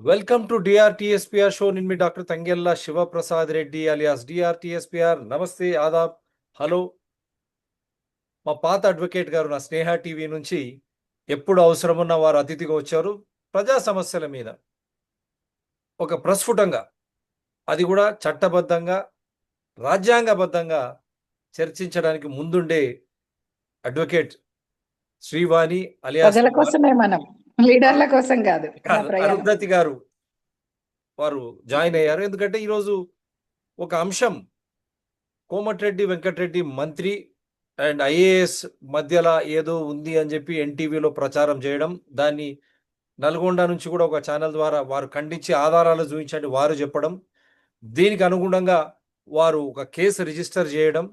Welcome to DRTSPR show. నేను మీ doctor Thangella Sivaprasad Reddy alias DRTSPR. నమస్తే, ఆదాబ్, హలో. మా పాత అడ్వకేట్ గారు నా స్నేహ టీవీ నుంచి ఎప్పుడు అవసరమున్న వారు అతిథిగా వచ్చారు. ప్రజా సమస్యల మీద ఒక ప్రస్ఫుటంగా, అది కూడా చట్టబద్ధంగా, రాజ్యాంగబద్ధంగా చర్చించడానికి ముందుండే అడ్వకేట్ శ్రీవాణి అలియాస్ ప్రజల కోసమే, మనం లీడర్ల కోసం కాదు. అరుంధతి గారు వారు జాయిన్ అయ్యారు. ఎందుకంటే ఈరోజు ఒక అంశం, కోమటిరెడ్డి వెంకటరెడ్డి మంత్రి అండ్ ఐఏఎస్ మధ్యలో ఏదో ఉంది అని చెప్పి ఎన్టీవీలో ప్రచారం చేయడం, దాన్ని నల్గొండ నుంచి కూడా ఒక ఛానల్ ద్వారా వారు ఖండించి ఆధారాలు చూపించండి వారు చెప్పడం, దీనికి అనుగుణంగా వారు ఒక కేసు రిజిస్టర్ చేయడం,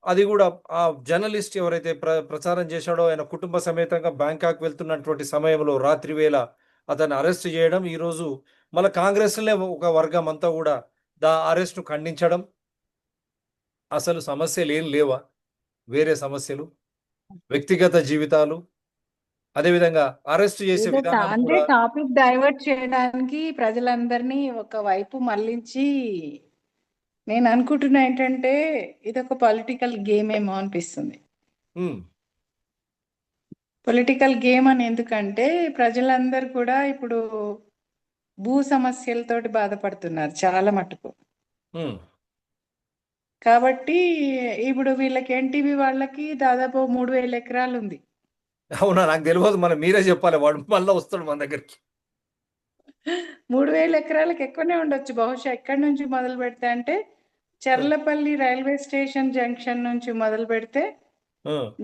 అది కూడా ఆ జర్నలిస్ట్ ఎవరైతే ప్రచారం చేశాడో ఆయన కుటుంబ సమేతంగా బ్యాంకాక్ వెళ్తున్నటువంటి సమయంలో రాత్రి వేళ అతన్ని అరెస్ట్ చేయడం, ఈరోజు మళ్ళీ కాంగ్రెస్లే ఒక వర్గం అంతా కూడా అరెస్ట్ను ఖండించడం. అసలు సమస్యలు ఏం లేవా? వేరే సమస్యలు, వ్యక్తిగత జీవితాలు, అదేవిధంగా అరెస్ట్ చేసే విధానం అంటే టాపిక్ డైవర్ట్ చేయడానికి ప్రజలందరినీ ఒక వైపు మళ్ళించి, నేను అనుకుంటున్నా ఏంటంటే ఇది ఒక పొలిటికల్ గేమ్ ఏమో అనిపిస్తుంది. పొలిటికల్ గేమ్ అని ఎందుకంటే ప్రజలందరూ కూడా ఇప్పుడు భూ సమస్యలతోటి బాధపడుతున్నారు చాలా మటుకు. కాబట్టి ఇప్పుడు వీళ్ళకి ఎన్టీవీ వాళ్ళకి దాదాపు 3,000 ఎకరాలు ఉంది. అవునా? నాకు తెలియదు, మనం మీరే చెప్పాలి. వాడు మళ్ళీ వస్తాడు మన దగ్గరికి. 3,000 ఎకరాలకు ఎక్కువనే ఉండొచ్చు బహుశా. ఎక్కడి నుంచి మొదలు పెడితే అంటే చర్లపల్లి రైల్వే స్టేషన్ జంక్షన్ నుంచి మొదలు పెడితే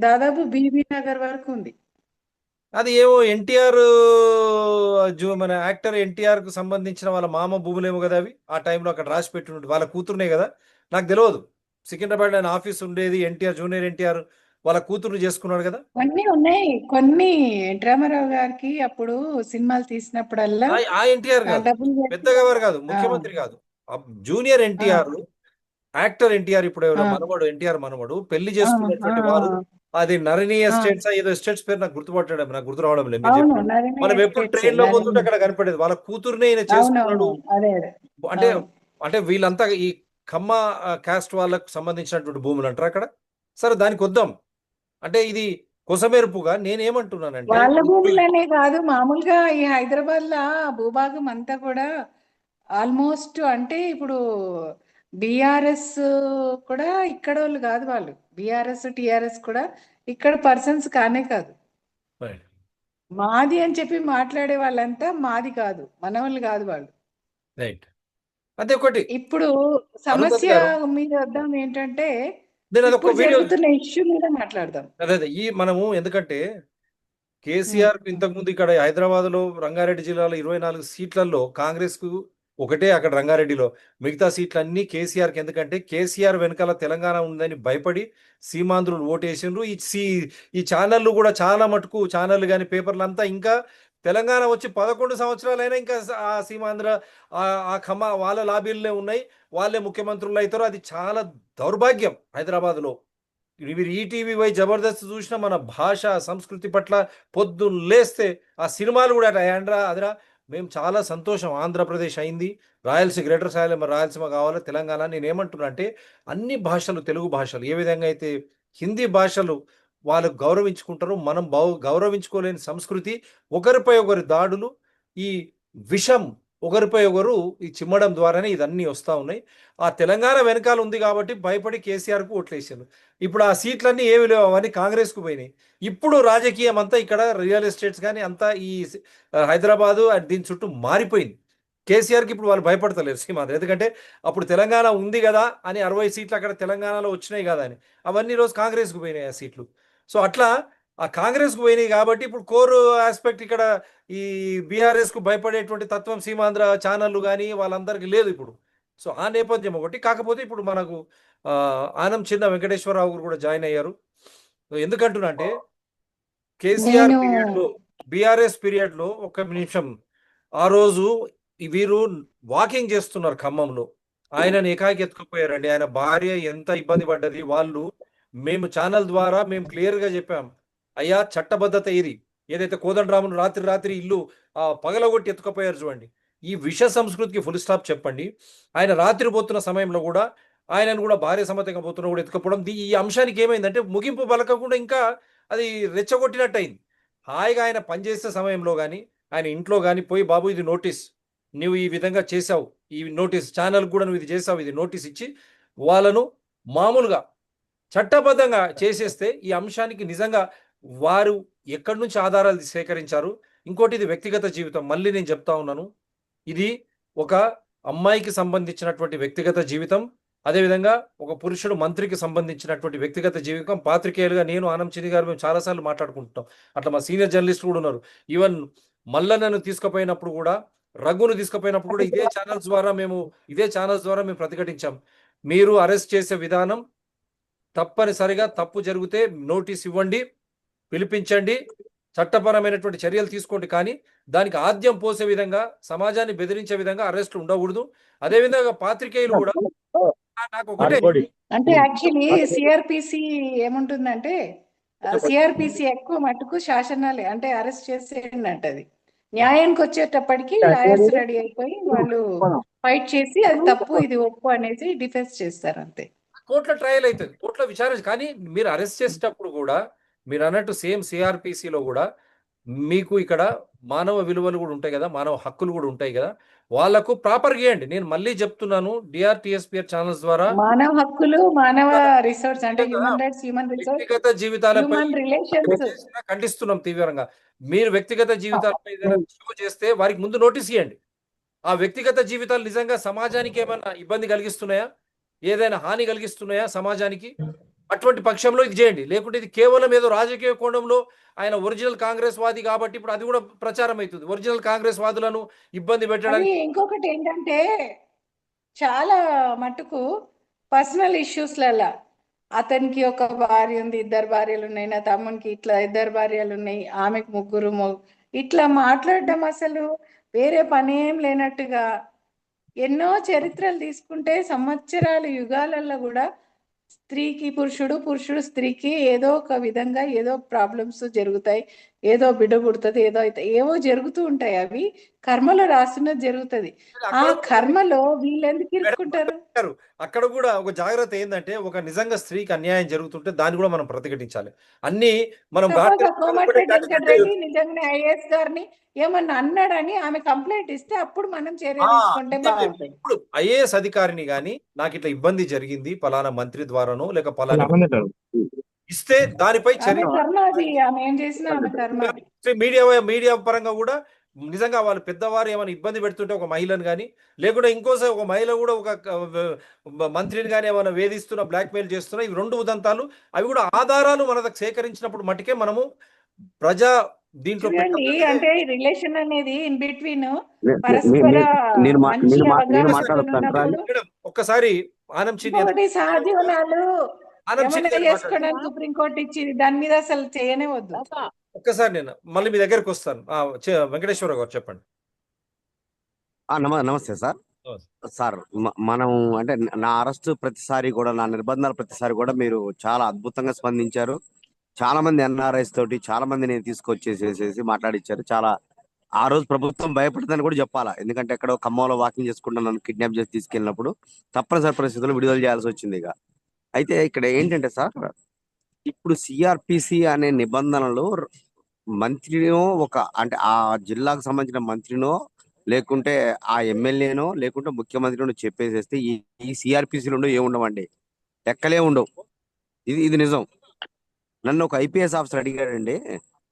దాదాపు బీబీ నగర్ వరకు ఉంది. అది ఏమో ఎన్టీఆర్, మన యాక్టర్ ఎన్టీఆర్ కు సంబంధించిన వాళ్ళ మామ భూములేమో కదా అవి. ఆ టైంలో అక్కడ రాసి పెట్టి వాళ్ళ కూతురునే కదా, నాకు తెలియదు. సికింద్రాబాద్ ఆయన ఆఫీస్ ఉండేది, ఎన్టీఆర్ జూనియర్ ఎన్టీఆర్ వాళ్ళ కూతురు చేసుకున్నాడు కదా. కొన్ని ఉన్నాయి, కొన్ని ఎన్టీ రామారావు గారికి అప్పుడు సినిమాలు తీసినప్పుడల్లా ఆ ఎన్టీఆర్ కాదు, పెద్దగా కాదు, ముఖ్యమంత్రి కాదు, జూనియర్ ఎన్టీఆర్, యాక్టర్ ఎన్టీఆర్. ఇప్పుడు ఎవరో మనవడు, ఎన్టీఆర్ మనవడు పెళ్లి చేసుకున్నటువంటి వారు. అది నరణి ఎస్టేట్స్, ఏదో ఎస్టేట్స్ పేరు నాకు నాకు గుర్తు రావడం లేదు. మనం ఎప్పుడు ట్రైన్ లో పోతుంటే అక్కడ కనపడేది. వాళ్ళ కూతురునే ఈయన చేసుకున్నాడు. అంటే అంటే వీళ్ళంతా ఈ కమ్మ కాస్ట్ వాళ్ళకు సంబంధించినటువంటి భూములు అంటారు అక్కడ. సరే, దానికి వద్దాం. అంటే ఇది కొసమెరుపుగా నేనేమంటున్నానంటే, వాళ్ళ భూములనే కాదు, మామూలుగా ఈ హైదరాబాద్ లా భూభాగం అంతా కూడా ఆల్మోస్ట్, అంటే ఇప్పుడు బీఆర్ఎస్ కూడా ఇక్కడ వాళ్ళు కాదు, వాళ్ళు బీఆర్ఎస్ టిఆర్ఎస్ కూడా ఇక్కడ పర్సన్స్ కానే కాదు. మాది అని చెప్పి మాట్లాడే వాళ్ళంతా మాది కాదు, మన వాళ్ళు కాదు వాళ్ళు. రైట్. అదే ఒకటి. ఇప్పుడు సమస్య మీద వద్దాం ఏంటంటే, జరుగుతున్న ఇష్యూ మీద మాట్లాడదాం. అదే ఈ మనము, ఎందుకంటే కేసీఆర్ ఇంతకు ముందు ఇక్కడ హైదరాబాద్ లో రంగారెడ్డి జిల్లాలో 24 సీట్లలో కాంగ్రెస్ కు ఒకటే, అక్కడ రంగారెడ్డిలో మిగతా సీట్లన్నీ కేసీఆర్కి. ఎందుకంటే కేసీఆర్ వెనకాల తెలంగాణ ఉందని భయపడి సీమాంధ్రులు ఓటేసిండ్రు. ఈ ఛానళ్ళు కూడా చాలా మటుకు, ఛానళ్ళు కానీ పేపర్లు అంతా ఇంకా తెలంగాణ వచ్చి 11 సంవత్సరాలైనా ఇంకా ఆ సీమాంధ్ర ఆ ఖమ్మ వాళ్ళ లాబీలనే ఉన్నాయి, వాళ్ళే ముఖ్యమంత్రులు అవుతారు. అది చాలా దౌర్భాగ్యం. హైదరాబాద్లో మీరు ఈటీవీ వై జబర్దస్త్ చూసిన మన భాష సంస్కృతి పట్ల పొద్దున్న లేస్తే ఆ సినిమాలు కూడా ఏండ్రా అదిరా. మేము చాలా సంతోషం, ఆంధ్రప్రదేశ్ అయింది, రాయలసీమ, గ్రేటర్ రాయలసీమ కావాలి తెలంగాణ. నేనేమంటున్నా అంటే అన్ని భాషలు, తెలుగు భాషలు ఏ విధంగా అయితే హిందీ భాషలు వాళ్ళు గౌరవించుకుంటారో, మనం గౌరవించుకోలేని సంస్కృతి, ఒకరిపై ఒకరి దాడులు, ఈ విషం ఒకరిపై ఒకరు ఈ చిమ్మడం ద్వారానే ఇదన్నీ వస్తూ ఉన్నాయి. ఆ తెలంగాణ వెనకాల ఉంది కాబట్టి భయపడి కేసీఆర్కు ఓట్లేసారు. ఇప్పుడు ఆ సీట్లన్నీ ఏమి లేవు, అవన్నీ కాంగ్రెస్కు పోయినాయి. ఇప్పుడు రాజకీయం అంతా ఇక్కడ రియల్ ఎస్టేట్స్ కానీ అంతా ఈ హైదరాబాదు దీని చుట్టూ మారిపోయింది. కేసీఆర్కి ఇప్పుడు వాళ్ళు భయపడతలేరు సీమాంధ్ర. ఎందుకంటే అప్పుడు తెలంగాణ ఉంది కదా అని 60 సీట్లు అక్కడ తెలంగాణలో వచ్చినాయి కదా అని, అవన్నీ రోజు కాంగ్రెస్కు పోయినాయి ఆ సీట్లు. సో అట్లా ఆ కాంగ్రెస్కు పోయినాయి కాబట్టి ఇప్పుడు కోర్ ఆస్పెక్ట్ ఇక్కడ ఈ బీఆర్ఎస్కు భయపడేటువంటి తత్వం సీమాంధ్ర ఛానళ్ళు కానీ వాళ్ళందరికీ లేదు ఇప్పుడు. సో ఆ నేపథ్యం ఒకటి. కాకపోతే ఇప్పుడు మనకు ఆనం చిన్న వెంకటేశ్వరరావు కూడా జాయిన్ అయ్యారు. ఎందుకంటున్నా అంటే కేసీఆర్ పీరియడ్లో, బీఆర్ఎస్ పీరియడ్లో, ఒక్క నిమిషం, ఆ రోజు వీరు వాకింగ్ చేస్తున్నారు ఖమ్మంలో, ఆయనను ఏకాకి ఎత్తుకుపోయారండి. ఆయన భార్య ఎంత ఇబ్బంది పడ్డది. వాళ్ళు, మేము ఛానల్ ద్వారా మేము క్లియర్గా చెప్పాం, అయ్యా చట్టబద్ధత ఇది. ఏదైతే కోదండరామును రాత్రి ఇల్లు పగలగొట్టి ఎత్తుకుపోయారు చూడండి, ఈ విష సంస్కృతికి ఫుల్ స్టాప్ చెప్పండి. ఆయన రాత్రి పోతున్న సమయంలో కూడా ఆయనను కూడా భార్య సమేతంగా పోతున్నా కూడా ఎత్తుకపోవడం ఈ అంశానికి ఏమైందంటే ముగింపు పలకకుండా ఇంకా అది రెచ్చగొట్టినట్టు అయింది. హాయిగా ఆయన పనిచేసే సమయంలో కానీ ఆయన ఇంట్లో కానీ పోయి బాబు ఇది నోటీస్, నువ్వు ఈ విధంగా చేసావు, ఈ నోటీస్ ఛానల్ కూడా నువ్వు ఇది చేసావు, ఇది నోటీస్ ఇచ్చి వాళ్ళను మామూలుగా చట్టబద్ధంగా చేసేస్తే ఈ అంశానికి నిజంగా వారు ఎక్కడి నుంచి ఆధారాలు సేకరించారు. ఇంకోటి ఇది వ్యక్తిగత జీవితం. మళ్ళీ నేను చెప్తా ఉన్నాను, ఇది ఒక అమ్మాయికి సంబంధించినటువంటి వ్యక్తిగత జీవితం. అదేవిధంగా ఒక పురుషుడు మంత్రికి సంబంధించినటువంటి వ్యక్తిగత జీవితం. పాత్రికేయులుగా నేను ఆనం చిన్ని గారు మేము చాలాసార్లు మాట్లాడుకుంటున్నాం. అట్లా మా సీనియర్ జర్నలిస్ట్ కూడా ఉన్నారు. ఈవెన్ మల్లన్నను తీసుకుపోయినప్పుడు కూడా, రఘును తీసుకుపోయినప్పుడు కూడా ఇదే ఛానల్స్ ద్వారా మేము ప్రతిఘటించాం. మీరు అరెస్ట్ చేసే విధానం తప్పనిసరిగా తప్పు జరిగితే నోటీస్ ఇవ్వండి, పిలిపించండి, చట్టపరమైనటువంటి చర్యలు తీసుకోండి. కానీ దానికి ఆద్యం పోసే విధంగా, సమాజాన్ని బెదిరించే విధంగా అరెస్టులు ఉండకూడదు. అదేవిధంగా పాత్రికేయులు కూడా నాకు ఒకటే అంటే యాక్చువల్లీ సిఆర్పిసి ఏముంటుందంటే సిఆర్పిసి ఎక్కువ మటుకు శాసనాలే అంటే అరెస్ట్ చేసేయండి అంటది. న్యాయానికి వచ్చేటప్పటికి లాయర్స్ రెడీ అయిపోయి వాళ్ళు ఫైట్ చేసి అది తప్పు ఇది ఒప్పు అనేసి డిఫెన్స్ చేస్తారు అంతే. కోర్టులో ట్రయల్ అవుతుంది, కోర్టులో విచారణ. కానీ మీరు అరెస్ట్ చేసేటప్పుడు కూడా మీరు అన్నట్టు సేమ్ సిఆర్పిసిలో కూడా మీకు ఇక్కడ మానవ విలువలు కూడా ఉంటాయి కదా, మానవ హక్కులు కూడా ఉంటాయి కదా, వాళ్ళకు ప్రాపర్ ఇవ్వండి. నేను మళ్ళీ చెప్తున్నాను, డిఆర్టీఎస్పీఆర్ ఛానల్స్ ద్వారా మానవ హక్కులు, మానవ రిసోర్స్ అంటే హ్యూమన్ రైట్స్, హ్యూమన్ రిసోర్స్, వ్యక్తిగత జీవితాలపై హ్యూమన్ రిలేషన్స్ ఖండిస్తున్నాం తీవ్రంగా. మీరు వ్యక్తిగత జీవితాలపై ఏదైనా తప్పు చేస్తే వారికి ముందు నోటీస్ ఇవ్వండి. ఆ వ్యక్తిగత జీవితాలు నిజంగా సమాజానికి ఏమైనా ఇబ్బంది కలిగిస్తున్నాయా, ఏదైనా హాని కలిగిస్తున్నాయా సమాజానికి? అటువంటి పక్షంలో ఇది చేయండి. లేకుంటే ఇది కేవలం ఏదో రాజకీయ కోణంలో ఆయన ఒరిజినల్ కాంగ్రెస్ వాది కాబట్టి ఇప్పుడు అది కూడా ప్రచారం అవుతుంది, ఒరిజినల్ కాంగ్రెస్ వాదులను ఇబ్బంది పెట్టడానికి. ఇంకొకటి ఏంటంటే చాలా మటుకు పర్సనల్ ఇష్యూస్లలో అతనికి ఒక భార్య ఉంది, 2 భార్యలు ఉన్నాయి, నా తమ్మునికి ఇట్లా 2 భార్యలు ఉన్నాయి, ఆమెకు 3 ఇట్లా మాట్లాడడం అసలు వేరే పని ఏం లేనట్టుగా. ఎన్నో చరిత్రలు తీసుకుంటే సంవత్సరాలు యుగాలలో కూడా స్త్రీకి పురుషుడు, పురుషుడు స్త్రీకి ఏదో ఒక విధంగా ఏదో ప్రాబ్లమ్స్ జరుగుతాయి, ఏదో బిడ్డ పుడుతుంది, ఏవో జరుగుతూ ఉంటాయి. అవి కర్మలో రాస్తున్నది జరుగుతుంది. ఆ కర్మలో వీళ్ళు ఎందుకు ఇరుక్కుంటారు? అక్కడ కూడా ఒక జాగ్రత్త ఏంటంటే, ఒక నిజంగా స్త్రీకి అన్యాయం జరుగుతుంటే దాన్ని కూడా మనం ప్రతిఘటించాలి. అన్ని మనం నిజంగానే ఐఏఎస్ గారిని ఏమన్నా అన్నాడని ఆమె కంప్లైంట్ ఇస్తే అప్పుడు మనం చర్య తీసుకుంటే బాగుంటుంది. ఇప్పుడు ఐఏఎస్ అధికారిని గాని నాకు ఇట్లా ఇబ్బంది జరిగింది పలానా మంత్రి ద్వారానో లేక పలానా ఇస్తే దానిపై చర్య, మీడియా పరంగా కూడా నిజంగా వాళ్ళు పెద్దవారు ఏమైనా ఇబ్బంది పెడుతుంటే ఒక మహిళను కానీ, లేకుంటే ఇంకోసారి ఒక మహిళ కూడా ఒక మంత్రిని కానీ ఏమైనా వేధిస్తున్నా, బ్లాక్మెయిల్ చేస్తున్నా, ఇవి 2 ఉదంతాలు. అవి కూడా ఆధారాలు మన దగ్గర సేకరించినప్పుడు మటుకే మనము ప్రజా దీంట్లో అంటే రిలేషన్ అనేది ఇన్ బిట్వీన్ ఒక్కసారి ఆనం చిన్ని సహజీవనాలు చేసుకోవడానికి సుప్రీంకోర్టు ఇచ్చింది, దాని మీద అసలు చేయనే వద్దు. ఒక్కసారి నేను మళ్ళీ మీ దగ్గరకు వస్తాను. వెంకటేశ్వర గారు చెప్పండి. నమస్తే సార్. సార్ మనం అంటే నా అరెస్ట్ ప్రతిసారి కూడా, నా నిర్బంధాల ప్రతిసారి కూడా మీరు చాలా అద్భుతంగా స్పందించారు. చాలా మంది ఎన్ఆర్ఐస్ తోటి చాలా మంది నేను తీసుకొచ్చేసేసి మాట్లాడిచ్చారు. చాలా ఆ రోజు ప్రభుత్వం భయపడుతుందని కూడా చెప్పాలా, ఎందుకంటే ఎక్కడో ఖమ్మంలో వాకింగ్ చేసుకుంటా నన్ను కిడ్నాప్ చేసి తీసుకెళ్ళినప్పుడు తప్పనిసరి పరిస్థితుల్లో విడుదల చేయాల్సి వచ్చింది. ఇక అయితే ఇక్కడ ఏంటంటే సార్, ఇప్పుడు సిఆర్పిసి అనే నిబంధనలు మంత్రినో అంటే ఆ జిల్లాకు సంబంధించిన మంత్రినో లేకుంటే ఆ ఎమ్మెల్యేనో లేకుంటే ముఖ్యమంత్రినో చెప్పేసేస్తే ఈ సిఆర్పిసిలో ఏముండవండి, ఎక్కలే ఉండవు. ఇది నిజం. నన్ను ఒక ఐపీఎస్ ఆఫీసర్ అడిగాడండి,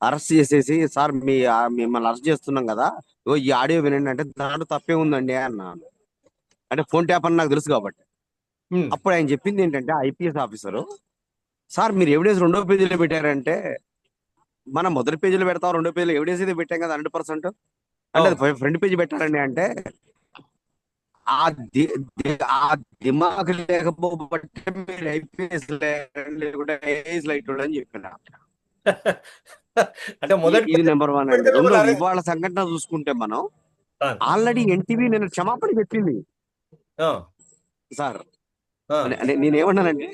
అరెస్ట్ చేసేసి, సార్ మిమ్మల్ని అరెస్ట్ చేస్తున్నాం కదా, ఈ ఆడియో వినండి అంటే, దాంట్లో తప్పే ఉందండి అన్నాను. అంటే ఫోన్ ట్యాప్ అని నాకు తెలుసు కాబట్టి. అప్పుడు ఆయన చెప్పింది ఏంటంటే, ఐపీఎస్ ఆఫీసరు, సార్ మీరు ఎవిడెన్స్ 2వ పేజీలో పెట్టారంటే, మనం మొదటి పేజీలో పెడతాం, 2వ పేజీలో ఎవిడెన్స్ అయితే పెట్టాం కదా 100%, అంటే అది ఫ్రంట్ పేజీ పెట్టాలండి అంటే ఆ దిమాగ్ లేకపోతే మీరు ఐపీఎస్ లేకుంటే ఐఏఎస్ లైట్ అని చెప్పిన. అంటే మొదటి ఇది నెంబర్ 1 అండి. 2 ఇవాళ సంఘటన చూసుకుంటే మనం ఆల్రెడీ ఎన్టీవీ నేను క్షమాపణ చెప్పింది సార్. నేనేమన్నానంటే,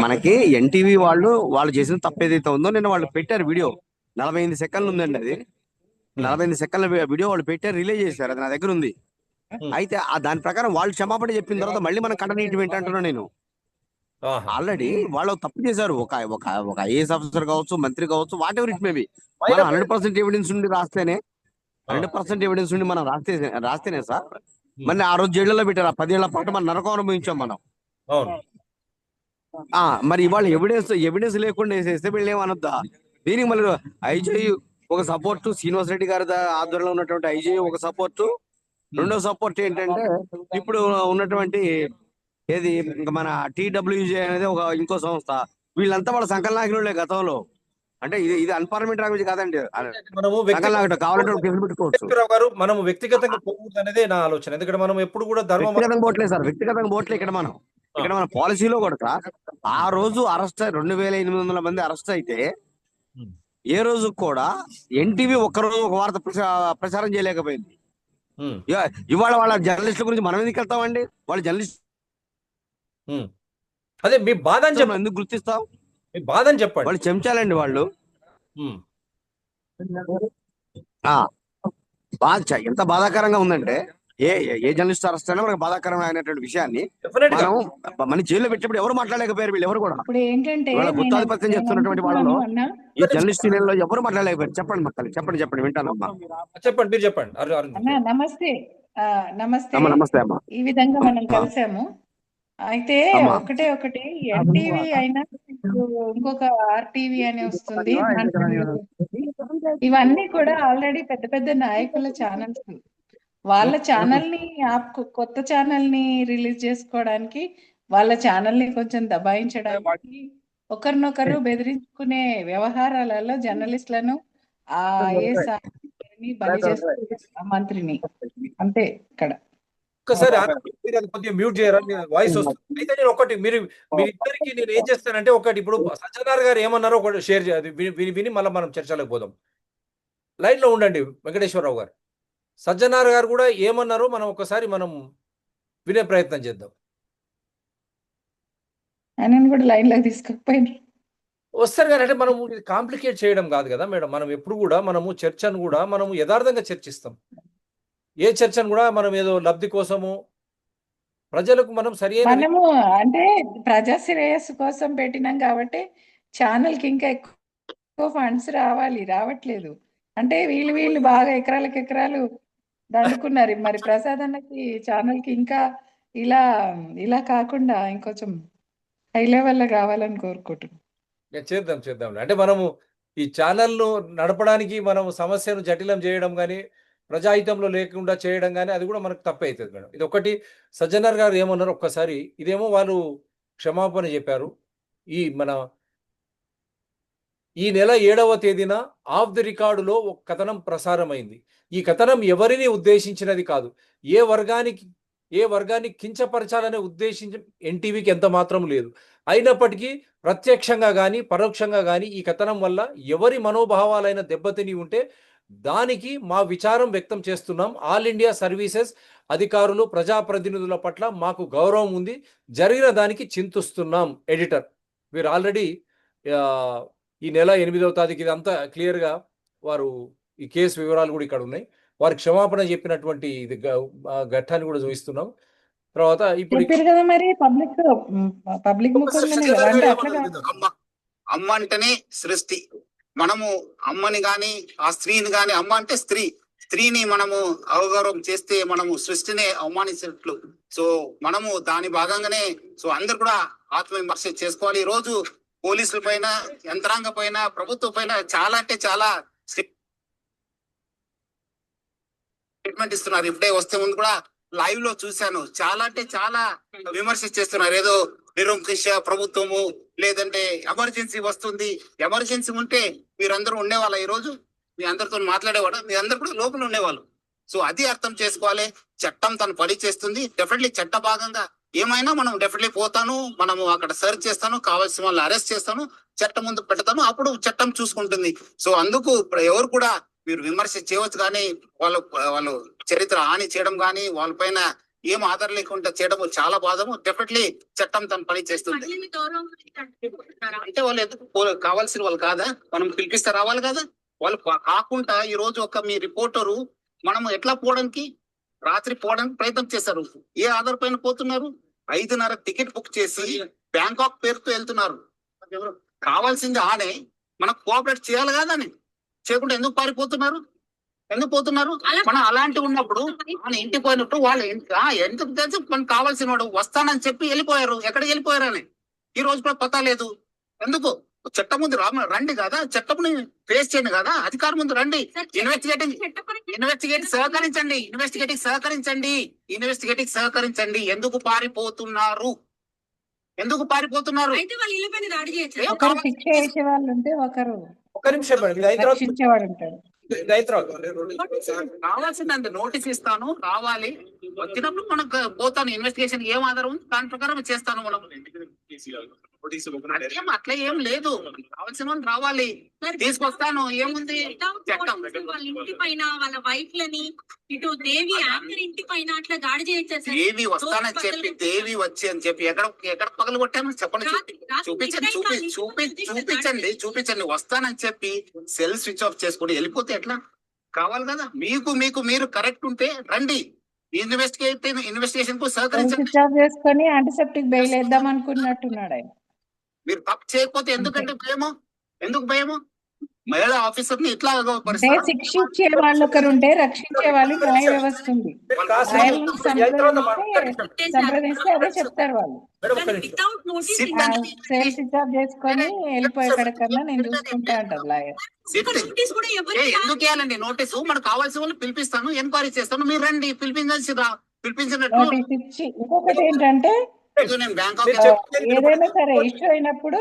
మనకి ఎన్టీవీ వాళ్ళు చేసిన తప్పు ఏదైతే ఉందో నేను వాళ్ళు పెట్టారు వీడియో, 48 సెకండ్లు ఉందండి. అది 48 సెకండ్ల వీడియో వాళ్ళు పెట్టారు, రిలీజ్ చేశారు, అది నా దగ్గర ఉంది. అయితే దాని ప్రకారం వాళ్ళు క్షమాపణ చెప్పిన తర్వాత మళ్ళీ మనం కంటనీటి ఏంటంటున్నా నేను. ఆహా. ఆల్రెడీ వాళ్ళు తప్పు చేశారు. ఒక ఒక ఒక ఐఏఎస్ ఆఫీసర్ కావచ్చు, మంత్రి కావచ్చు, వాట్ ఎవర్ ఇట్ మేబీ, మనం అయినప్పటికీ 100% ఎవిడెన్స్ ఉండి రాస్తేనే, ఆ, 100% ఎవిడెన్స్ ఉండి మనం రాస్తేనే సార్. ఉమ్, మళ్ళీ ఆ రోజు జైల్లో పెట్టారు. ఆ 10 ఏళ్ల పాటు మనం నరకం అనుభవించాం మనం. అవును. మరి ఇవాళ ఎవిడెన్స్ లేకుండా వేసేస్తే వీళ్ళు ఏమనొద్దా? దీనికి మళ్ళీ ఐజీ ఒక సపోర్ట్, శ్రీనివాస్ రెడ్డి గారి ఆధ్వర్యంలో ఉన్నటువంటి ఐజీ ఒక సపోర్ట్. రెండో సపోర్ట్ ఏంటంటే ఇప్పుడు ఉన్నటువంటి ఏది ఇంకా మన టీడబ్ల్యూజే అనేది ఒక ఇంకో సంస్థ. వీళ్ళంతా వాళ్ళ సంకలనాయకులే గతంలో. అంటే ఇది అన్పార్లమెంట్ లాంగ్వేజ్ కాదండి. మనము సంకలనాయకుడు కావాలంటే ఒక కేసు పెట్టుకోవచ్చు. వ్యక్తిగతంగా గారు మనము వ్యక్తిగతంగా పోకూడదు అనేదే నా ఆలోచన. ఎందుకంటే మనం ఎప్పుడు కూడా ధర్మం వ్యక్తిగతంగా పోవట్లేదు సార్, వ్యక్తిగతంగా పోవట్లేదు ఇక్కడ మన పాలసీలో కూడా సార్. ఆ రోజు అరెస్ట్ 2800 మంది అరెస్ట్ అయితే ఏ రోజు కూడా ఎన్టీవీ ఒక్కరోజు ఒక వార్త ప్రచారం చేయలేకపోయింది. ఉమ్, ఇవాళ వాళ్ళ జర్నలిస్టుల గురించి మనం ఎందుకు వెళ్తామండి? వాళ్ళ జర్నలిస్ట్ ఉమ్. అదే మీ బాధ అని చెప్పండి, ఎందుకు గుర్తిస్తాం? మీ బాధ అని చెప్పండి. వాళ్ళు చెంచాలండి వాళ్ళు. ఉమ్, ఆ ఎంత బాధాకరంగా ఉందంటే ఏ జర్నలిస్ట్ అరెస్ట్ అయినా మనకు బాధాకరమైనటువంటి విషయాన్ని డెఫినెట్ గా మన జైల్లో పెట్టినప్పుడు ఎవరు మాట్లాడలేకపోయారు. వీళ్ళు ఎవరు కూడా ఇప్పుడు ఏంటంటే ఇవాళ నేను గుత్తాధిపత్యం చేస్తున్నటువంటి అనుకుంటున్నాను వాళ్ళలో అన్న, ఈ జర్నలిస్ట్ యూనియన్ లో ఎవరు మాట్లాడలేకపోయారు. చెప్పండి మక్కలు, చెప్పండి వింటానమ్మా. చెప్పండి, మీరు చెప్పండి. అన్న నమస్తే. నమస్తే. అమ్మా నమస్తే అమ్మా. ఈ విధంగా మనం కలిసాము. అయితే అమ్మా ఒకటి ఎన్టీవీ అయినా ఇప్పుడు ఇంకొక ఆర్టీవీ అని వస్తుంది, ఇవన్నీ కూడా ఆల్రెడీ పెద్ద పెద్ద నాయకుల ఛానల్స్. వాళ్ళ ఛానల్ ని కొత్త ఛానల్ ని రిలీజ్ చేసుకోవడానికి, వాళ్ళ ఛానల్ ని కొంచెం దబాయించడానికి, ఒకరినొకరు బెదిరించుకునే వ్యవహారాలలో జర్నలిస్టులను ఆ బలి చేస్తారు, ఆ మంత్రిని. అంతే ఇక్కడ. ఒక్కసారి మీరు అది కొద్దిగా మ్యూట్ చేయరా, వాయిస్ వస్తుంది. అయితే నేను ఒకటి మీరు ఇద్దరికి నేను ఏం చేస్తానంటే, ఒకటి ఇప్పుడు సజ్జనార్ గారు ఏమన్నారో ఒకటి షేర్ చేయాలి, విని మళ్ళీ మనం చర్చలోకి పోదాం. లైన్ లో ఉండండి వెంకటేశ్వరరావు గారు. సజ్జనార్ గారు కూడా ఏమన్నారో మనం ఒకసారి మనం వినే ప్రయత్నం చేద్దాం. ఆయనను కూడా లైన్ లోకి తీసుకుపోయిన వస్తారు కానీ, అంటే మనము కాంప్లికేట్ చేయడం కాదు కదా మేడం. మనం ఎప్పుడు కూడా మనము చర్చను కూడా మనము యథార్థంగా చర్చిస్తాం. ఏ చర్చను కూడా మనం ఏదో లబ్ధి కోసము ప్రజలకు మనం సరియైన మనము అంటే ప్రజా శ్రేయస్సు కోసం పెట్టినాం కాబట్టి ఛానల్ కి ఇంకా ఎక్కువ ఫండ్స్ రావట్లేదు. అంటే వీళ్ళు బాగా ఎకరాలకు ఎకరాలు దండుకున్నారు. మరి ప్రసాద్ అన్నకి ఛానల్ కి ఇంకా ఇలా కాకుండా ఇంకొంచెం హై లెవెల్ లో కావాలని కోరుకుంటున్నాం. చేద్దాం. అంటే మనము ఈ ఛానల్ను నడపడానికి మనం సమస్యను జటిలం చేయడం కానీ, ప్రజాహితంలో లేకుండా చేయడం కానీ, అది కూడా మనకు తప్పే అవుతుంది మేడం. ఇది ఒకటి. సజ్జనార్ గారు ఏమన్నారు ఒక్కసారి, ఇదేమో వాళ్ళు క్షమాపణ చెప్పారు. ఈ నెల 7వ తేదీన ఆఫ్ ది రికార్డులో ఒక కథనం ప్రసారమైంది. ఈ కథనం ఎవరిని ఉద్దేశించినది కాదు. ఏ వర్గాన్ని కించపరచాలనే ఉద్దేశించి ఎన్టీవీకి ఎంత మాత్రం లేదు. అయినప్పటికీ ప్రత్యక్షంగా కానీ పరోక్షంగా కానీ ఈ కథనం వల్ల ఎవరి మనోభావాలైన దెబ్బతిని ఉంటే దానికి మా విచారం వ్యక్తం చేస్తున్నాం. ఆల్ ఇండియా సర్వీసెస్ అధికారులు, ప్రజాప్రతినిధుల పట్ల మాకు గౌరవం ఉంది. జరిగిన దానికి చింతిస్తున్నాం. ఎడిటర్. వీరు ఆల్రెడీ ఈ నెల 8వ తారీఖు ఇదంతా క్లియర్గా వారు ఈ కేసు వివరాలు కూడా ఇక్కడ ఉన్నాయి. వారి క్షమాపణ చెప్పినటువంటి ఇది ఘట్టాన్ని కూడా చూపిస్తున్నాం. తర్వాత ఇప్పుడు చెప్పారు కదా మరి పబ్లిక్ ముఖంగానే కదా. అంటే అట్లా అమ్మ అంటేనే సృష్టి. మనము అమ్మని గాని ఆ స్త్రీని గాని, అమ్మ అంటే స్త్రీని మనము అవగౌరవం చేస్తే మనము సృష్టినే అవమానించినట్లు. సో మనము దాని భాగంగానే అందరు కూడా ఆత్మవిమర్శ చేసుకోవాలి. ఈ రోజు పోలీసుల పైన, యంత్రాంగ పైన, ప్రభుత్వం పైన చాలా అంటే చాలా స్టేట్మెంట్ ఇస్తున్నారు. ఇప్పుడే వస్తే ముందు కూడా లైవ్ లో చూశాను. చాలా అంటే చాలా విమర్శ చేస్తున్నారు. ఏదో నిరంకుశ ప్రభుత్వము, లేదంటే ఎమర్జెన్సీ వస్తుంది. ఎమర్జెన్సీ ఉంటే మీరందరూ ఉండేవాళ్ళ? ఈ రోజు మీ అందరితో మాట్లాడేవాడు, మీ అందరు కూడా లోపల ఉండేవాళ్ళు. సో అది అర్థం చేసుకోవాలి. చట్టం తన పని చేస్తుంది. డెఫినెట్లీ చట్ట భాగంగా ఏమైనా మనం డెఫినెట్లీ పోతాను, మనము అక్కడ సర్చ్ చేస్తాను, కావాల్సిన వాళ్ళు అరెస్ట్ చేస్తాను, చట్టం ముందు పెడతాను, అప్పుడు చట్టం చూసుకుంటుంది. సో అందుకు ఎవరు కూడా మీరు విమర్శ చేయవచ్చు, కానీ వాళ్ళు చరిత్ర హాని చేయడం కానీ, వాళ్ళపైన ఏం ఆధారం లేకుండా చేయడం చాలా బాధము. డెఫినెట్లీ చట్టం తన పని చేస్తుంది. అంటే వాళ్ళు ఎందుకు కావాల్సిన వాళ్ళు కాదా? మనం పిలిపిస్తే రావాలి కదా. వాళ్ళు కాకుండా ఈ రోజు ఒక మీ రిపోర్టరు మనం ఎట్లా పోవడానికి రాత్రి పోవడానికి ప్రయత్నం చేశారు. ఏ ఆధార్ పైన పోతున్నారు? 5:30 టికెట్ బుక్ చేసి బ్యాంకాక్ పేరుతో వెళ్తున్నారు. కావాల్సింది ఆనే మనకు కోఆపరేట్ చేయాలి కాదని, చేయకుండా ఎందుకు పారిపోతున్నారు? ఎందుకు పోతున్నారు? మనం అలాంటి ఉన్నప్పుడు మన ఇంటికి పోయినప్పుడు వాళ్ళు ఎందుకు తెలిసి మనకు కావాల్సిన వాడు వస్తానని చెప్పి వెళ్ళిపోయారు. ఎక్కడికి వెళ్ళిపోయారని ఈ రోజు కూడా పతా లేదు. ఎందుకు? చట్టం ముందు రండి కదా, చట్టంని ఫేస్ చేయండి కదా, అధికారం ముందు రండి. ఇన్వెస్టిగేటింగ్ సహకరించండి. ఎందుకు పారిపోతున్నారు? అయితే వాళ్ళ ఇళ్ళ పైన దాడి చేయొచ్చు. ఒకరు శిక్ష వేసే వాళ్ళు ఉంటే ఒకరు ఒక్క నిమిషం మేడం, ఇది హైదరాబాద్ రక్షించేవాడు ఉంటాడు. ఇది హైదరాబాద్. కావాల్సిందండి, నోటీస్ ఇస్తాను, రావాలి. వచ్చినప్పుడు మనకు పోతాను. ఇన్వెస్టిగేషన్ ఏం ఆధారం ఉంది దాని ప్రకారం చేస్తాను. మనం అట్లా ఏం లేదు, కావాల్సిన వాళ్ళు రావాలి, తీసుకొస్తాను. ఏముంది చట్టం? వాళ్ళ ఇంటి పైన వాళ్ళ వైఫ్ లని, ఇటు దేవి యాంకర్ ఇంటి పైన అట్లా దాడి చేయొచ్చు సార్. దేవి వస్తానని చెప్పి, దేవి వచ్చి అని చెప్పి ఎక్కడ పగలు కొట్టామని చెప్పండి. చూపించండి. వస్తానని చెప్పి సెల్ స్విచ్ ఆఫ్ చేసుకుని వెళ్ళిపోతే ఎట్లా? కావాలి కదా. మీరు కరెక్ట్ ఉంటే రండి, ఇన్వెస్టిగేషన్ కు సహకరించండి. స్విచ్ ఆఫ్ చేసుకొని యాంటీసెప్టిక్ బెయిల్ వేద్దాం అనుకున్నట్టున్నాడు ఆయన. మీరు తప్పు చేయకపోతే ఎందుకంటే భయము? ఎందుకు భయము? మహిళా ఆఫీసర్ ని ఇట్లా అంటే శిక్షించే వాళ్ళు ఒకరు ఉంటే రక్షించే వాళ్ళు న్యాయ వ్యవస్థ ఉంది. ఆయన్ని సంప్రదిస్తే అదే చెప్తారు వాళ్ళు. Without notice cell switch off చేసుకొని వెళ్ళిపోయే కన్నా నేను చూసుకుంటా అంటారు లాయర్. నోటీస్ కూడా ఎవరికి ఎందుకు వేయాలండి నోటీసు? మనకు కావాల్సిన వాళ్ళు పిలిపిస్తాను, ఎంక్వైరీ చేస్తాను, మీరు రండి. పిలిపించినట్టు నోటీస్ ఇచ్చి ఇంకొకటి ఏంటంటే నేను బ్యాంకాక్ ఏదైనా సరే ఇష్యూ అయినప్పుడు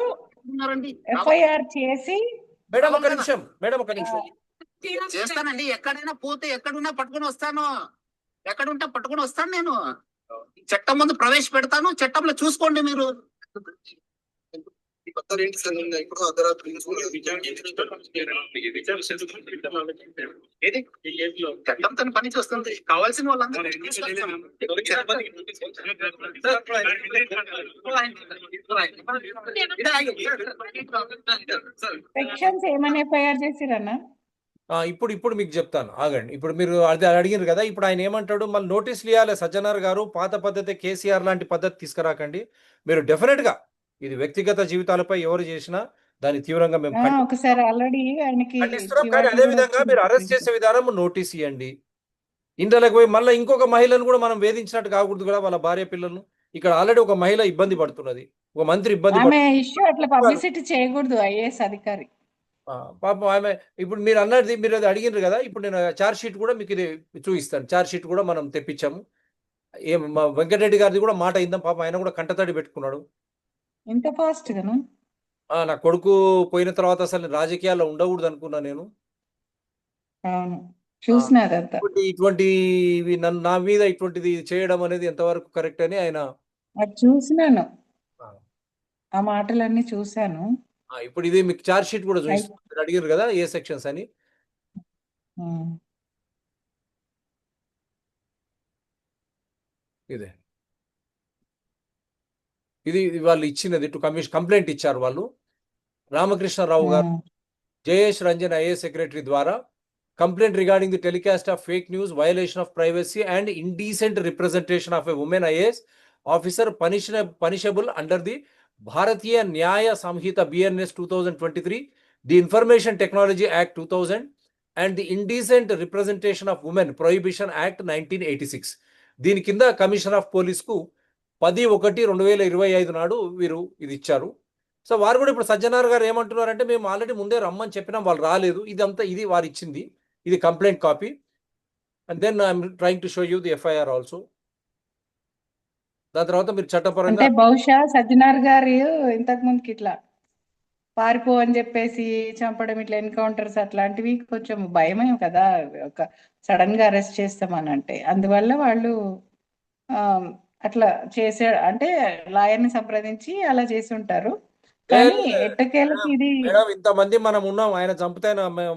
ఎఫ్ఐఆర్ చేసి మేడం ఒక నిమిషం, చేస్తానండి. ఎక్కడైనా పోతే ఎక్కడున్నా పట్టుకుని వస్తాను నేను. చట్టం ముందు ప్రవేశపెడతాను, చట్టంలో చూసుకోండి మీరు. చట్టం తన పని చూస్తుంది. కావాల్సిన వాళ్ళందరూ సెక్షన్స్ ఏమని ఎఫ్ఐఆర్ చేసిరన్నా? ఇప్పుడు మీకు చెప్తాను, ఆగండి. ఇప్పుడు మీరు అది అడిగినారు కదా, ఇప్పుడు ఆయన ఏమంటాడు, మళ్ళీ నోటీసులు ఇవ్వాలి. సజ్జనార్ గారు పాత పద్ధతి, కేసీఆర్ లాంటి పద్ధతి తీసుకురాకండి. మీరు డెఫినెట్ గా ఇది వ్యక్తిగత జీవితాలపై ఎవరు చేసినా దాన్ని తీవ్రంగా మేము ఒకసారి ఆల్రెడీ ఆయనకి ఖండిస్తున్నాం. కానీ అదే విధంగా మీరు అరెస్ట్ చేసే విధానం నోటీస్ ఇవ్వండి. ఇంట్లోకి పోయి మళ్ళీ ఇంకొక మహిళను కూడా మనం వేధించినట్టు కాకూడదు కదా, వాళ్ళ భార్య పిల్లలను. ఇక్కడ ఆల్రెడీ ఒక మహిళ ఇబ్బంది పడుతున్నది, ఒక మంత్రి ఇబ్బంది ఇష్యూ అట్లా పబ్లిసిటీ చేయకూడదు. ఐఏఎస్ అధికారి పాపం ఆమె. ఇప్పుడు మీరు అన్నది, మీరు అది అడిగినారు కదా, ఇప్పుడు నేను చార్జ్ షీట్ కూడా మీకు ఇది చూపిస్తాను. చార్జ్ షీట్ కూడా మనం తెప్పించాము. మా వెంకటరెడ్డి గారిది కూడా మాట అయిందాం. పాపం ఆయన కూడా కంటతడి పెట్టుకున్నాడు. ఇంత ఫాస్ట్ గాను. నా కొడుకు పోయిన తర్వాత అసలు రాజకీయాల్లో ఉండకూడదు అనుకున్నా నేను. అవును, చూసినారంతా. ఇటువంటి నా మీద ఇటువంటిది చేయడం అనేది ఎంతవరకు కరెక్ట్ అని ఆయన చూసినాను, ఆ మాటలన్నీ చూశాను. ఇప్పుడు ఇది మీకు చార్జ్ షీట్ కూడా చూపిస్తారు. అడిగారు కదా ఏ సెక్షన్స్ అని. ఇదే ఇది వాళ్ళు ఇచ్చినది కంప్లైంట్ ఇచ్చారు వాళ్ళు. రామకృష్ణరావు గారు, జయేష్ రంజన్ ఐఏఎస్ సెక్రటరీ ద్వారా complaint regarding the telecast of fake news, violation of privacy and indecent representation of a women IAS officer punishable under the Bharatiya Nyaya Sanhita BNS 2023, the information technology act 2000 and the indecent representation of women prohibition act 1986. దీని కింద commissioner of పోలీస్కు 10/1/2025 నాడు వీరు ఇది ఇచ్చారు. So వారు కూడా ఇప్పుడు సజ్జనార్ గారు ఏమంటున్నారంటే, మేము ఆల్రెడీ ముందే రమ్మని చెప్పినాం, వాళ్ళు రాలేదు. ఇది వారు ఇచ్చింది, ఇది complaint copy. And then I'm trying to show you the FIR also. దాని తర్వాత మీరు చట్టపరంగా బహుశా సజ్జనార్ గారు ఇంతకు ముందుకి ఇట్లా పారిపో అని చెప్పేసి చంపడం, ఇట్లా ఎన్కౌంటర్స్ అట్లాంటివి కొంచెం భయమే కదా, ఒక సడన్ గా అరెస్ట్ చేస్తామని అంటే. అందువల్ల వాళ్ళు అట్లా చేసే, అంటే లాయర్ని సంప్రదించి అలా చేసి ఉంటారు. కానీ ఎట్టకేలకి ఇది మేడం, ఇంతమంది మనం ఉన్నాం, ఆయన చంపితే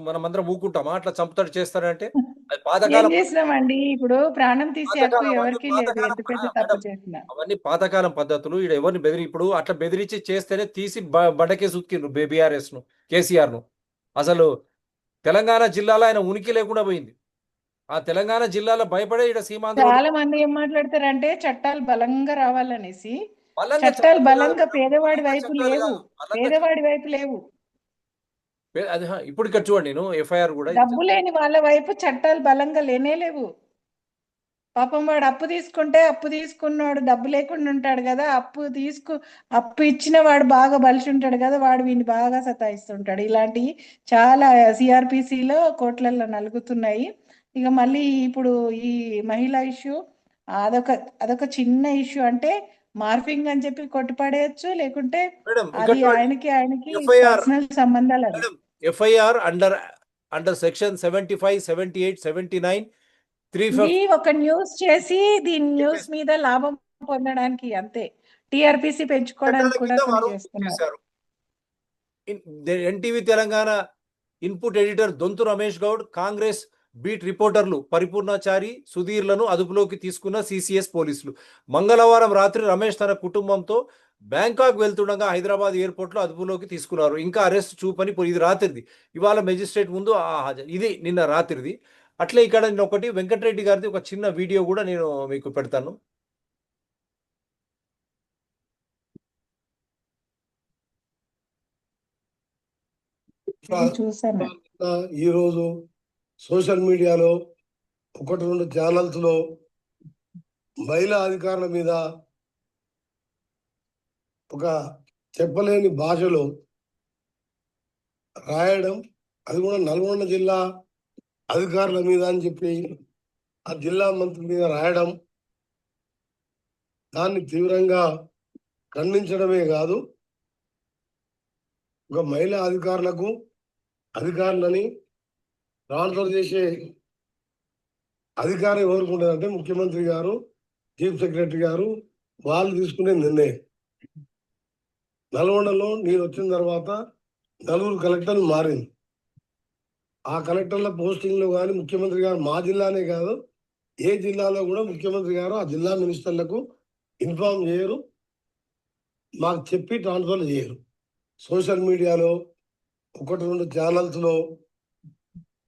మనం అందరం ఊకుంటామా? అట్లా చంపుతాడు చేస్తారంటే అది పాతకాలం చేసినామండి. ఇప్పుడు ప్రాణం తీసే హక్కు ఎవరికి లేదు, ఎంత పెద్ద తప్పు చేసినా. అవన్నీ పాతకాలం పద్ధతులు. ఇక్కడ ఎవరిని ఇప్పుడు అట్లా బెదిరించి చేస్తేనే తీసి బండకేసి ఉతికిండ్రు BRS ను, KCR ను. అసలు తెలంగాణ జిల్లాలో ఆయన ఉనికి లేకుండా పోయింది. ఆ తెలంగాణ జిల్లాలో భయపడే ఇక్కడ సీమాంధ్ర చాలా మంది ఏం మాట్లాడతారంటే చట్టాలు బలంగా రావాలనేసి. బలంగా చట్టాలు చట్టాలు బలంగా కాదు, పేదవాడి బలంగా వైపు చట్టాలు లేవు, కాదు, బలంగా పేదవాడి వైపు లేవు. అది ఇప్పుడు ఇక్కడ చూడండి, నేను ఎఫ్ఐఆర్ కూడా డబ్బు లేని వాళ్ళ వైపు చట్టాలు బలంగా లేనే లేవు. పాపం వాడు అప్పు తీసుకుంటే అప్పు తీసుకున్నాడు డబ్బు లేకుండా ఉంటాడు కదా, అప్పు ఇచ్చిన వాడు బాగా బలిసి ఉంటాడు కదా, వాడు వీడిని బాగా సతాయిస్తుంటాడు. ఇలాంటివి చాలా సిఆర్పిసిలో కోట్లల్లో నలుగుతున్నాయి. ఇక మళ్ళీ ఇప్పుడు ఈ మహిళా ఇష్యూ అదొక అదొక చిన్న ఇష్యూ. అంటే మార్ఫింగ్ అని చెప్పి కొట్టిపడేయచ్చు, లేకుంటే మేడం ఇక్కడ అది చూడండి, ఆయనకి ఎఫ్ఐఆర్ పర్సనల్ సంబంధాలు అవి. మేడం ఎఫ్ఐఆర్ అండర్ సెక్షన్ 75, 78, 79, 350 ఇది ఒక న్యూస్ చేసి దీని న్యూస్ మీద లాభం పొందడానికి, అంతే. టిఆర్పిసి చట్టాల పెంచుకోవడానికి కూడా కింద కొన్ని వారు చేస్తున్నారు. చేశారు. NTV Telangana input editor Donthu Ramesh Goud, Congress beat రిపోర్టర్లు పరిపూర్ణాచారి, సుధీర్లను అదుపులోకి తీసుకున్న సిసిఎస్ పోలీసులు. మంగళవారం రాత్రి రమేష్ తన కుటుంబంతో బ్యాంకాక్ వెళ్తుండగా హైదరాబాద్ ఎయిర్పోర్ట్లో అదుపులోకి తీసుకున్నారు. ఇంకా అరెస్ట్ చూపని ఇది రాత్రిది. ఇవాళ మెజిస్ట్రేట్ ముందు ఇది నిన్న రాత్రిది. అట్లే ఇక్కడ నేను ఒకటి వెంకటరెడ్డి గారిది ఒక చిన్న వీడియో కూడా నేను మీకు పెడతాను. చూసాను. ఈరోజు సోషల్ మీడియాలో 1-2 ఛానల్స్ లో మహిళా అధికారుల మీద ఒక చెప్పలేని భాషలో రాయడం, అది కూడా నల్గొండ జిల్లా అధికారుల మీద అని చెప్పి ఆ జిల్లా మంత్రి మీద రాయడం, దాన్ని తీవ్రంగా ఖండించడమే కాదు, ఒక మహిళా అధికారులని ట్రాన్స్ఫర్ చేసే అధికారం ఎవరికి ఉండదంటే ముఖ్యమంత్రి గారు, చీఫ్ సెక్రటరీ గారు, వాళ్ళు తీసుకునే నిర్ణయం. నల్గొండలో నేను వచ్చిన తర్వాత 4 కలెక్టర్లు మారింది. ఆ కలెక్టర్ల పోస్టింగ్లో కానీ ముఖ్యమంత్రి గారు, మా జిల్లానే కాదు ఏ జిల్లాలో కూడా ముఖ్యమంత్రి గారు ఆ జిల్లా మినిస్టర్లకు ఇన్ఫార్మ్ చేయరు, మాకు చెప్పి ట్రాన్స్ఫర్ చేయరు. సోషల్ మీడియాలో 1-2 ఛానల్స్ లో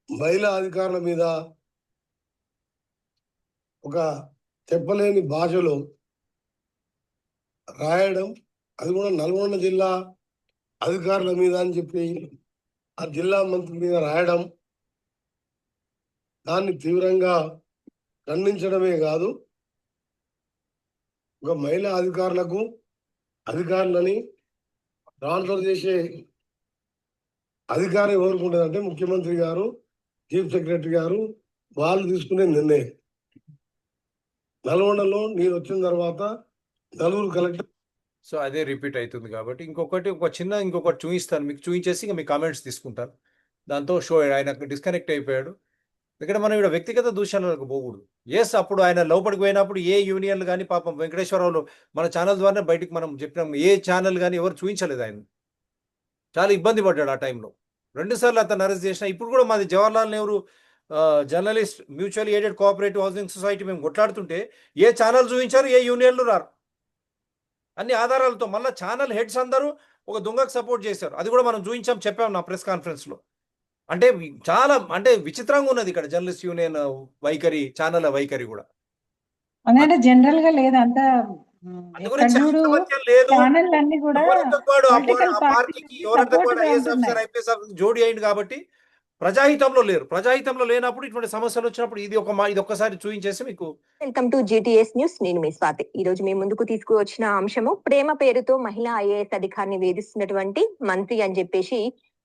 మహిళా అధికారుల మీద ఒక చెప్పలేని భాషలో రాయడం, అది కూడా నల్గొండ జిల్లా అధికారుల మీద అని చెప్పి ఆ జిల్లా మంత్రి మీద రాయడం, దాన్ని తీవ్రంగా ఖండించడమే కాదు, ఒక మహిళా అధికారులని ట్రాన్స్ఫర్ చేసే అధికారం ఎవరికి ఉండదంటే ముఖ్యమంత్రి గారు, చీఫ్ సెక్రటరీ గారు, వాళ్ళు తీసుకునే నిర్ణయం. నల్గొండలో నేను వచ్చిన తర్వాత 4 కలెక్టర్. సో అదే రిపీట్ అవుతుంది కాబట్టి ఇంకొకటి చూపిస్తాను మీకు, చూపించేసి ఇంకా మీ కామెంట్స్ తీసుకుంటాను. దాంతో షో ఆయన డిస్కనెక్ట్ అయిపోయాడు. ఇక్కడ మనం ఇక్కడ వ్యక్తిగత దూషణలకు పోకూడదు. ఎస్, అప్పుడు ఆయన లోపలికి పోయినప్పుడు ఏ యూనియన్లు కానీ పాపం వెంకటేశ్వరరావులు మన ఛానల్ ద్వారా బయటికి మనం చెప్పినాం, ఏ ఛానల్ కానీ ఎవరు చూపించలేదు. ఆయన చాలా ఇబ్బంది పడ్డాడు ఆ టైంలో. 2 సార్లు అతను అరెస్ట్ చేసిన. ఇప్పుడు కూడా మాది Jawaharlal Nehru journalist mutual aided cooperative housing society మేము కొట్లాడుతుంటే ఏ ఛానల్ చూపించారు, ఏ యూనియన్లు రారు. అన్ని ఆధారాలతో మళ్ళీ ఛానల్ హెడ్స్ అందరూ ఒక దొంగకు సపోర్ట్ చేశారు. అది కూడా మనం చూపించాం, చెప్పాం నా ప్రెస్ కాన్ఫరెన్స్లో. అంటే చాలా విచిత్రంగా ఉన్నది ఇక్కడ జర్నలిస్ట్ యూనియన్ వైఖరి, ఛానల్ వైఖరి కూడా. అంటే జనరల్ గా లేదు అంతా. ఎక్కడ చూడు లేదు, ఛానల్ అన్ని కూడా పొలిటికల్ పార్టీకి సపోర్ట్ గా ఉంటున్నాయి. జోడి అయింది కాబట్టి ప్రజాహితంలో లేరు. ప్రజాహితంలో లేనప్పుడు ఇటువంటి సమస్యలు వచ్చినప్పుడు ఇది ఒక్కసారి చూపించేసి మీకు. Welcome to GTS news. నేను మీ స్వాతి. ఈ రోజు మీ ముందుకు తీసుకువచ్చిన అంశము, ప్రేమ పేరుతో మహిళా ఐఏఎస్ అధికారిని వేధిస్తున్నటువంటి మంత్రి అని చెప్పేసి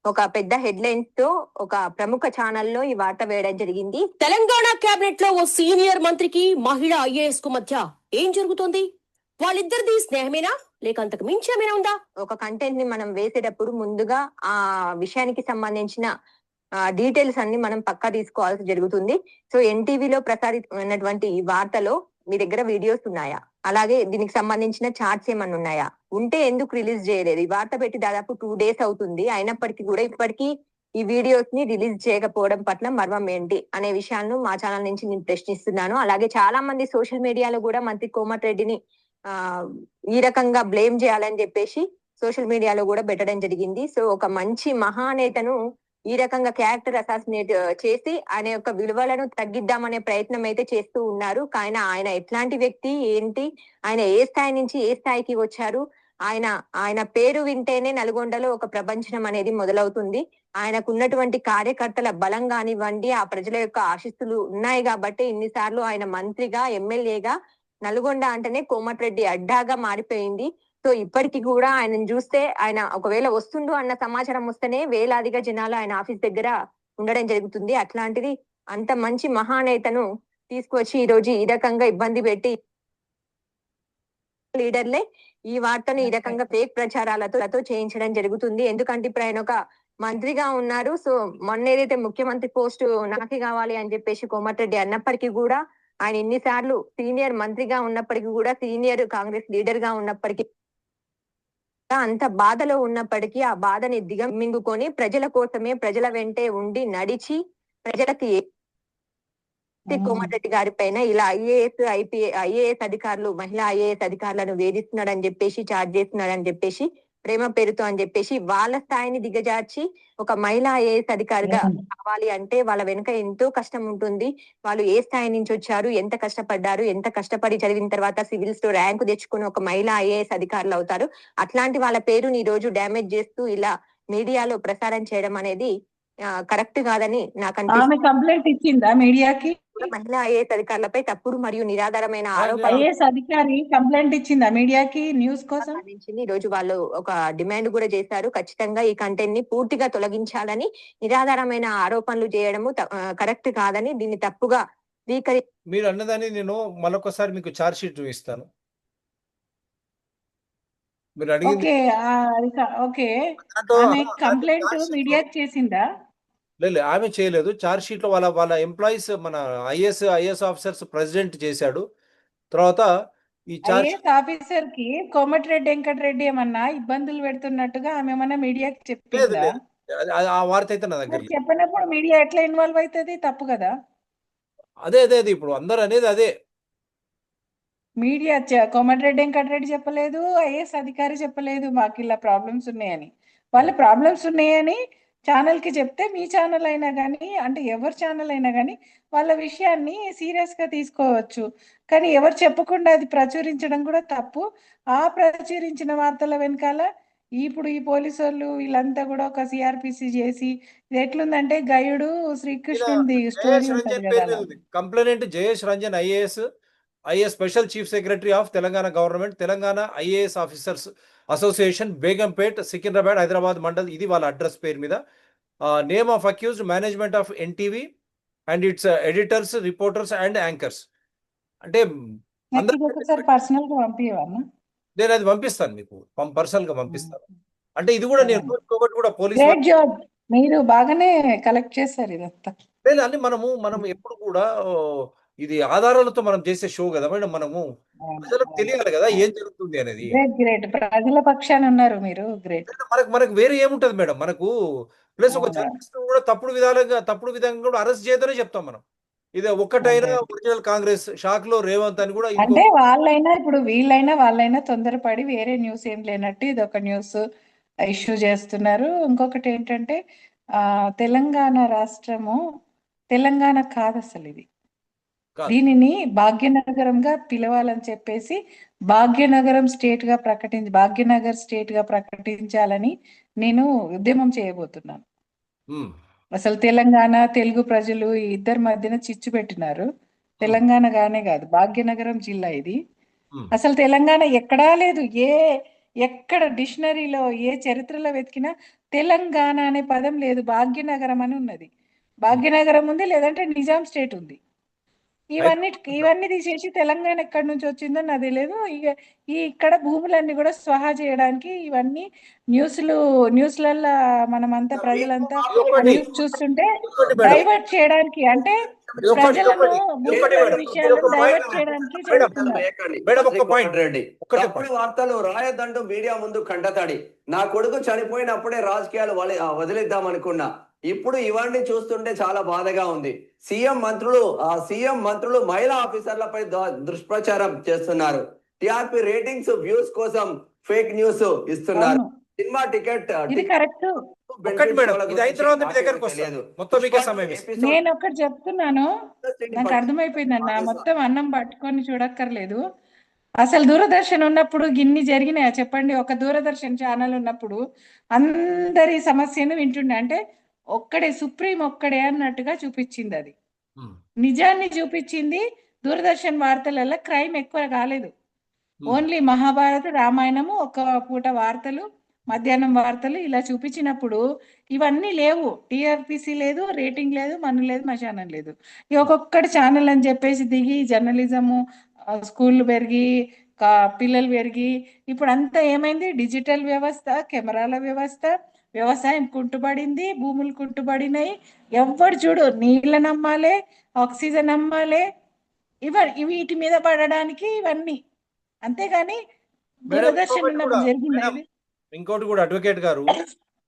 ఒక పెద్ద హెడ్లైన్స్ తో ఒక ప్రముఖ ఛానల్లో ఈ వార్త వేయడం జరిగింది. తెలంగాణ కేబినెట్ లో ఓ సీనియర్ మంత్రికి మహిళా ఐఏఎస్ కు మధ్య ఏం జరుగుతోంది? వాళ్ళిద్దరిది స్నేహమేనా లేక అంతకు మించి ఏమైనా ఉందా? ఒక కంటెంట్ ని మనం వేసేటప్పుడు ముందుగా ఆ విషయానికి సంబంధించిన డీటెయిల్స్ అన్ని మనం పక్కా తీసుకోవాల్సి జరుగుతుంది. సో ఎన్టీవీలో ప్రసారితమైనటువంటి ఈ వార్తలో మీ దగ్గర వీడియోస్ ఉన్నాయా? అలాగే దీనికి సంబంధించిన చార్ట్స్ ఏమన్నా ఉన్నాయా? ఉంటే ఎందుకు రిలీజ్ చేయలేదు? ఈ వార్త పెట్టి దాదాపు 2 days అవుతుంది. అయినప్పటికీ కూడా ఇప్పటికీ ఈ వీడియోస్ ని రిలీజ్ చేయకపోవడం పట్ల మర్మం ఏంటి అనే విషయాలను మా ఛానల్ నుంచి నేను ప్రశ్నిస్తున్నాను. అలాగే చాలా మంది సోషల్ మీడియాలో కూడా మంత్రి కోమటిరెడ్డిని ఈ రకంగా బ్లేమ్ చేయాలని చెప్పేసి సోషల్ మీడియాలో కూడా పెట్టడం జరిగింది. సో ఒక మంచి మహానేతను ఈ రకంగా క్యారెక్టర్ అసాసినేట్ చేసి ఆయన యొక్క విలువలను తగ్గిద్దామనే ప్రయత్నం అయితే చేస్తూ ఉన్నారు. కానీ ఆయన ఎట్లాంటి వ్యక్తి ఏంటి, ఆయన ఏ స్థాయి నుంచి ఏ స్థాయికి వచ్చారు, ఆయన పేరు వింటేనే నల్గొండలో ఒక ప్రపంచం అనేది మొదలవుతుంది. ఆయనకు ఉన్నటువంటి కార్యకర్తల బలం కానివ్వండి, ఆ ప్రజల యొక్క ఆశీస్సులు ఉన్నాయి కాబట్టి ఇన్నిసార్లు ఆయన మంత్రిగా, ఎమ్మెల్యేగా నల్గొండ అంటేనే కోమటిరెడ్డి అడ్డాగా మారిపోయింది. సో ఇప్పటికి కూడా ఆయనను చూస్తే, ఆయన ఒకవేళ వస్తుండు అన్న సమాచారం వస్తేనే వేలాదిగా జనాలు ఆయన ఆఫీస్ దగ్గర ఉండడం జరుగుతుంది. అట్లాంటిది అంత మంచి మహానేతను తీసుకువచ్చి ఈ రోజు ఈ రకంగా ఇబ్బంది పెట్టి లీడర్లే ఈ వార్తను ఈ రకంగా ఫేక్ ప్రచారాలతో చేయించడం జరుగుతుంది. ఎందుకంటే ఇప్పుడు ఆయన ఒక మంత్రిగా ఉన్నారు. సో మొన్న ఏదైతే ముఖ్యమంత్రి పోస్ట్ నాకే కావాలి అని చెప్పేసి కోమటిరెడ్డి అన్నప్పటికీ కూడా, ఆయన ఇన్నిసార్లు సీనియర్ మంత్రిగా ఉన్నప్పటికీ కూడా, సీనియర్ కాంగ్రెస్ లీడర్ గా ఉన్నప్పటికీ, అంత బాధలో ఉన్నప్పటికీ ఆ బాధని దిగమింగుకొని ప్రజల కోసమే, ప్రజల వెంటే ఉండి నడిచి ప్రజలకి కోమటిరెడ్డి గారి పైన ఇలా ఐఏఎస్ అధికారులు, మహిళా ఐఏఎస్ అధికారులను వేధిస్తున్నాడని చెప్పేసి, చార్జ్ చేస్తున్నాడని చెప్పేసి, ప్రేమ పేరుతో అని చెప్పేసి వాళ్ళ స్థాయిని దిగజార్చి ఒక మహిళా ఐఏఎస్ అధికారిగా కావాలి అంటే వాళ్ళ వెనుక ఎంతో కష్టం ఉంటుంది. వాళ్ళు ఏ స్థాయి నుంచి వచ్చారు, ఎంత కష్టపడ్డారు, ఎంత కష్టపడి చదివిన తర్వాత సివిల్స్ లో ర్యాంకు తెచ్చుకుని ఒక మహిళా ఐఏఎస్ అధికారులు అవుతారు. అట్లాంటి వాళ్ళ పేరుని ఈ రోజు డ్యామేజ్ చేస్తూ ఇలా మీడియాలో ప్రసారం చేయడం అనేది కరెక్ట్ కాదని నాకు ఆమె కంప్లైంట్ ఇచ్చిందా మీడియాకి? మహిళా ఐఏఎస్ అధికారులపై తప్పుడు మరియు నిరాధారమైన ఐఏఎస్ అధికారి కంప్లైంట్ ఇచ్చిందా మీడియాకి న్యూస్ కోసం? ఈ రోజు వాళ్ళు ఒక డిమాండ్ కూడా చేశారు. ఖచ్చితంగా ఈ కంటెంట్ ని పూర్తిగా తొలగించాలని, నిరాధారమైన ఆరోపణలు చేయడము కరెక్ట్ కాదని, దీన్ని తప్పుగా మీరు అన్నదాన్ని నేను మరొకసారి మీకు చార్జ్ షీట్ చూపిస్తాను. మీరు అడిగింది ఓకే. ఆమె కంప్లైంట్ మీడియాకి చేసిందా? లేదు, ఆమె చేయలేదు. చార్జ్ షీట్ లో వాళ్ళ ఎంప్లాయీస్, మన ఐఏఎస్ ఆఫీసర్స్ ప్రెసిడెంట్ చేశాడు. తర్వాత ఈ ఐఏఎస్ ఆఫీసర్ కి కోమటిరెడ్డి వెంకటరెడ్డి ఏమన్నా ఇబ్బందులు పెడుతున్నట్టుగా ఆమె ఏమన్నా మీడియాకి చెప్పిందా? ఆ వార్త అయితే నా దగ్గర చెప్పినప్పుడు మీడియా ఎట్లా ఇన్వాల్వ్ అవుతుంది? తప్పు కదా. అదే ఇప్పుడు అందరు అనేది అదే. మీడియా కోమటిరెడ్డి వెంకటరెడ్డి చెప్పలేదు, ఐఏఎస్ అధికారి చెప్పలేదు మాకు ఇలా ప్రాబ్లమ్స్ ఉన్నాయని. వాళ్ళ ప్రాబ్లమ్స్ ఉన్నాయని ఛానల్ కి చెప్తే, మీ ఛానల్ అయినా కానీ, అంటే ఎవరి ఛానల్ అయినా కానీ వాళ్ళ విషయాన్ని సీరియస్ గా తీసుకోవచ్చు. కానీ ఎవరు చెప్పకుండా అది ప్రచురించడం కూడా తప్పు. ఆ ప్రచురించిన వార్తల వెనకాల ఇప్పుడు ఈ పోలీసు వాళ్ళు వీళ్ళంతా కూడా ఒక సిఆర్పిసి చేసి, ఇది ఎట్లుందంటే గయుడు శ్రీకృష్ణుడి స్టోరీ ఉంటుంది కదా. Complaint Jayesh Ranjan IAS special chief secretary of Telangana government, Telangana IAS officers association, Begumpet, Secunderabad, Hyderabad mandal. ఇది వాళ్ళ అడ్రస్ పేరు మీద. Name of accused management of NTV and it's editors, reporters and anchors. అంటే పర్సనల్ గా పంపించవన్నా? నేను అది పంపిస్తాను మీకు, పర్సనల్ గా పంపిస్తాను. అంటే ఇది కూడా నేను కూడా పోలీస్ జాబ్ మీరు బాగానే కలెక్ట్ చేశారు ఇదంతా. లేదు అని మనం ఎప్పుడు కూడా ఇది ఆధారాలతో మనం చేసే షో కదా మేడం. మనము ప్రజలకు తెలియాలి కదా ఏం జరుగుతుంది అనేది. గ్రేట్, ప్రజల పక్షాన ఉన్నారు మీరు. గ్రేట్. మనకు వేరే ఏముంటది మేడం మనకు. ప్లస్ ఒక జర్నలిస్ట్ కూడా తప్పుడు విధంగా కూడా అరెస్ట్ చేయదనే చెప్తాం మనం. ఇది ఒక్కటైనా ఒరిజినల్ కాంగ్రెస్ షాక్ లో రేవంత్ అని కూడా. అంటే వాళ్ళైనా ఇప్పుడు వాళ్ళైనా తొందరపడి వేరే న్యూస్ ఏం లేనట్టు ఇది ఒక న్యూస్ ఇష్యూ చేస్తున్నారు. ఇంకొకటి ఏంటంటే తెలంగాణ రాష్ట్రము తెలంగాణ కాదు అసలు. ఇది దీనిని భాగ్యనగరంగా పిలవాలని చెప్పేసి భాగ్యనగర్ స్టేట్ గా ప్రకటించాలని నేను ఉద్యమం చేయబోతున్నాను. అసలు తెలంగాణ, తెలుగు ప్రజలు ఇద్దరి మధ్యన చిచ్చు పెట్టినారు. తెలంగాణ గానే కాదు, భాగ్యనగరం జిల్లా ఇది. అసలు తెలంగాణ ఎక్కడా లేదు. ఎక్కడ డిక్షనరీలో, ఏ చరిత్రలో వెతికినా తెలంగాణ అనే పదం లేదు. భాగ్యనగరం అని ఉన్నది. భాగ్యనగరం ఉంది, లేదంటే నిజాం స్టేట్ ఉంది. ఇవన్నీ తీసేసి తెలంగాణ ఎక్కడి నుంచి వచ్చిందో నాకు తెలియదు. ఇక్కడ భూములన్నీ కూడా స్వాహా చేయడానికి ఇవన్నీ న్యూస్లలో మనమంతా ప్రజలంతా న్యూస్ చూస్తుంటే డైవర్ట్ చేయడానికి, అంటే ప్రజలను విషయాలను డైవర్ట్ చేయడానికి తప్పుడు వార్తలు రాయొద్దంటూ మీడియా ముందు కంటతాడి. నా కొడుకు చనిపోయినప్పుడే రాజకీయాలు వదిలేద్దాం అనుకున్నా. ఇప్పుడు ఇవన్నీ చూస్తుంటే చాలా బాధగా ఉంది. సీఎం మంత్రులు మహిళా ఆఫీసర్లపై దుష్ప్రచారం చేస్తున్నారు. టిఆర్పి రేటింగ్స్, వ్యూస్ కోసం ఫేక్ న్యూస్ ఇస్తున్నారు. సినిమా టికెట్ ఒక్కటి మేడం, ఇది అయిన తర్వాత మీ దగ్గరకు వస్తాను. తెలియదు. మొత్తం మీకే సమయం ఇస్తాను. నేను ఒకటి చెప్తున్నాను, నాకు అర్థమైపోయిందన్న. మొత్తం అన్నం పట్టుకొని చూడక్కర్లేదు. అసలు దూరదర్శన్ ఉన్నప్పుడు గిన్ని జరిగినాయా చెప్పండి? ఒక దూరదర్శన్ ఛానల్ ఉన్నప్పుడు అందరి సమస్యను వింటుండే. అంటే ఒక్కడే సుప్రీం ఒక్కడే అన్నట్టుగా చూపించింది. అది నిజాన్ని చూపించింది. దూరదర్శన్ వార్తలలో క్రైమ్ ఎక్కువ కాలేదు. ఓన్లీ మహాభారత, రామాయణము, ఒక పూట వార్తలు, మధ్యాహ్నం వార్తలు ఇలా చూపించినప్పుడు ఇవన్నీ లేవు. టీఆర్పీసీ లేదు, రేటింగ్ లేదు, మన లేదు, మశానం లేదు. ఈ ఒక్కొక్కటి ఛానల్ అని చెప్పేసి దిగి జర్నలిజము, స్కూళ్ళు పెరిగి, పిల్లలు పెరిగి, ఇప్పుడు అంతా ఏమైంది? డిజిటల్ వ్యవస్థ, కెమెరాల వ్యవస్థ, వ్యవసాయం కుంటుపడింది, భూములు కుంటుపడినాయి. ఎవ్వడు చూడు నీళ్ళని అమ్మాలే, ఆక్సిజన్ అమ్మాలే, వీటి మీద పడడానికి ఇవన్నీ. అంతేగాని దూరదర్శన్ ఉన్నప్పుడు జరిగింది. ఇంకోటి కూడా అడ్వకేట్ గారు,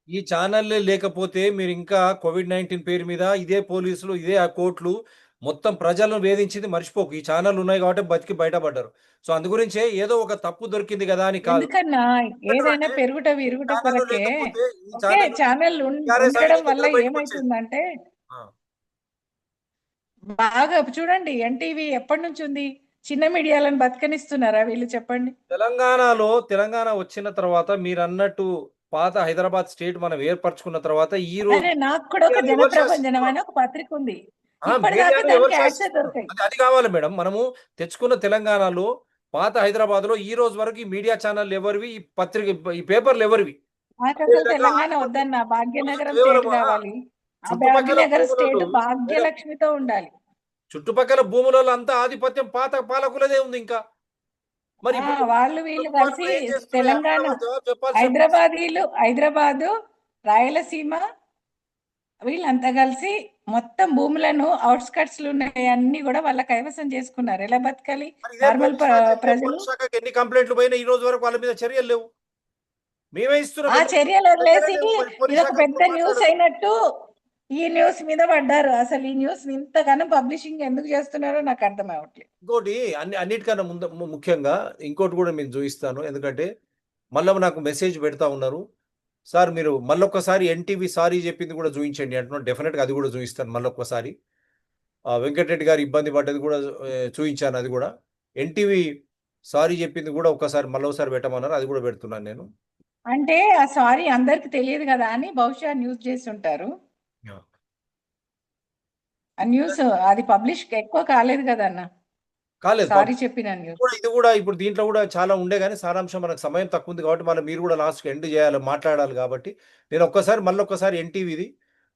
ఈ ఛానల్లే లేకపోతే మీరు ఇంకా COVID-19 పేరు మీద ఇదే పోలీసులు, ఇదే ఆ కోర్టులు మొత్తం ప్రజలను వేధించింది మర్చిపోకు. ఈ ఛానల్ ఉన్నాయి కాబట్టి బతికి బయటపడ్డారు. సో అందు గురించే ఏదో ఒక తప్పు దొరికింది కదా అని కాదు. ఎందుకన్నా ఏదైనా పెరుగుట విరుగుట ఛానల్ కొరకే. లేకపోతే ఈ ఓకే, ఛానల్ ఛానల్ TRS ఉండడం వల్ల బయటకు వచ్చేది. ఏమైతుందంటే ఆ. బాగా చూడండి, ఎన్టీవీ ఎప్పటి నుంచి ఉంది? చిన్న మీడియాలను బతకనిస్తున్నారా వీళ్ళు? చెప్పండి. తెలంగాణ వచ్చిన తర్వాత మీరు అన్నట్టు పాత హైదరాబాద్ స్టేట్ మనం ఏర్పరచుకున్న తర్వాత ఈ రోజు అరే, నాకు కూడా ఒక మీడియాని ఎవరు జనప్రపంచనం శాసిస్తున్నారు? అని ఒక పత్రిక ఉంది. ఆ, ఇప్పటిదాకా మీడియాని ఎవరు దానికి యాక్సెస్ శాసిస్తున్నారు? దొరికాయి. అది కావాలి మేడం. మనము తెచ్చుకున్న తెలంగాణలో పాత హైదరాబాద్ లో ఈ రోజు వరకు ఈ మీడియా ఛానల్ ఎవరివి, ఈ పత్రిక, ఈ పేపర్లు ఎవరివి? నాకు అసలు తెలంగాణ వద్దన్న, భాగ్యనగరం స్టేట్ కావాలి. ఆ భాగ్యనగర స్టేట్ భాగ్యలక్ష్మితో ఉండాలి. చుట్టుపక్కల భూములలో అంతా ఆధిపత్యం పాత పాలకులదే ఉంది. ఇంకా మరి ఇప్పుడు వాళ్ళు వీళ్ళు కలిసి ఏం చేస్తున్నారు? తెలంగాణ, జవాబు చెప్పాల్సిన హైదరాబాదు, రాయలసీమ వీళ్ళంతా కలిసి మొత్తం భూములను అవుట్స్కట్స్ లో ఉన్నాయి అన్ని కూడా వాళ్ళ కైవసం చేసుకున్నారు. ఎలా బతకాలి మరి ఇదే నార్మల్ పోలీస్ శాఖకి, ప్రజలు? పోలీస్ శాఖకి ఎన్ని కంప్లైంట్లు పోయినా ఈ రోజు వరకు వాళ్ళ మీద చర్యలు లేవు. మేమే ఇస్తున్నాం. ఆ చర్యలు వదిలేసి మరి పోలీస్ ఇది ఒక శాఖ పెద్ద న్యూస్ అయినట్టు ఈ న్యూస్ మీద పడ్డారు. అసలు ఈ న్యూస్ ఇంతగానో పబ్లిషింగ్ ఎందుకు చేస్తున్నారో నాకు అర్థం అవ్వట్లేదు. ఇంకోటి అన్నిటికన్నా ముఖ్యంగా ఇంకోటి కూడా నేను చూపిస్తాను. ఎందుకంటే మళ్ళీ నాకు మెసేజ్ పెడతా ఉన్నారు, సార్ మీరు మళ్ళొక్కసారి ఎన్టీవీ సారీ చెప్పింది కూడా చూపించండి అంటున్నాను. డెఫినెట్గా అది కూడా చూపిస్తాను మళ్ళొక్కసారి. వెంకటరెడ్డి గారు ఇబ్బంది పడ్డది కూడా చూపించాను. అది కూడా ఎన్టీవీ సారీ చెప్పింది కూడా ఒకసారి మళ్ళొకసారి పెట్టమన్నారు, అది కూడా పెడుతున్నాను నేను. అంటే ఆ సారీ అందరికి తెలియదు కదా అని బహుశా న్యూస్ చేసి ఉంటారు. ఆ న్యూస్ అది పబ్లిష్ ఎక్కువ కాలేదు కదా అన్న, కాలేదు. సారీ చెప్పిన న్యూస్. ఇది కూడా ఇప్పుడు దీంట్లో కూడా చాలా ఉండే కానీ సారాంశం మనకు సమయం తక్కువ ఉంది కాబట్టి మళ్ళీ మీరు కూడా లాస్ట్కి ఎండ్ చేయాలి, మాట్లాడాలి కాబట్టి నేను మళ్ళొక్కసారి ఎన్టీవీది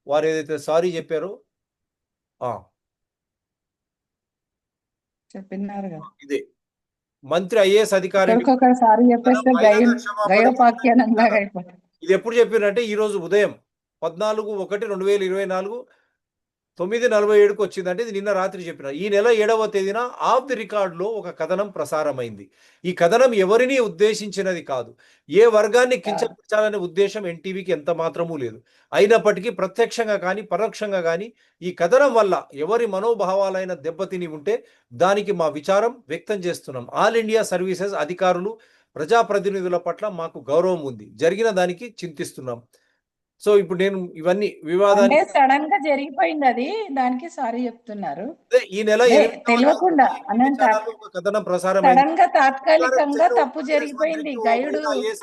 వారు ఏదైతే సారీ చెప్పారో చెప్పినారు కదా, ఇదే మంత్రి ఐఏఎస్ అధికారి ఒకసారి చెప్పేస్తే గయోపాఖ్యానం లాగా అయిపోతుంది. ఇది ఎప్పుడు చెప్పినంటే ఈ రోజు ఉదయం 14/1/2024 9:47కు వచ్చిందంటే ఇది నిన్న రాత్రి చెప్పిన. ఈ నెల 7వ తేదీన ఆఫ్ ది రికార్డులో ఒక కథనం ప్రసారమైంది. ఈ కథనం ఎవరిని ఉద్దేశించినది కాదు, ఏ వర్గాన్ని కించపరచాలనే ఉద్దేశం ఎన్టీవీకి ఎంత మాత్రమూ లేదు. అయినప్పటికీ ప్రత్యక్షంగా కానీ పరోక్షంగా కానీ ఈ కథనం వల్ల ఎవరి మనోభావాలైన దెబ్బతిని ఉంటే దానికి మా విచారం వ్యక్తం చేస్తున్నాం. ఆల్ ఇండియా సర్వీసెస్ అధికారులు, ప్రజాప్రతినిధుల పట్ల మాకు గౌరవం ఉంది, జరిగిన దానికి చింతిస్తున్నాం. సో ఇప్పుడు నేను ఇవన్నీ వివాదాన్ని సడన్ గా జరిగిపోయింది, అది దానికి సారీ చెప్తున్నారు. ఈ నెల తెలియకుండా కథనం ప్రసారం సడన్ గా తాత్కాలికంగా తప్పు జరిగిపోయింది. గైడు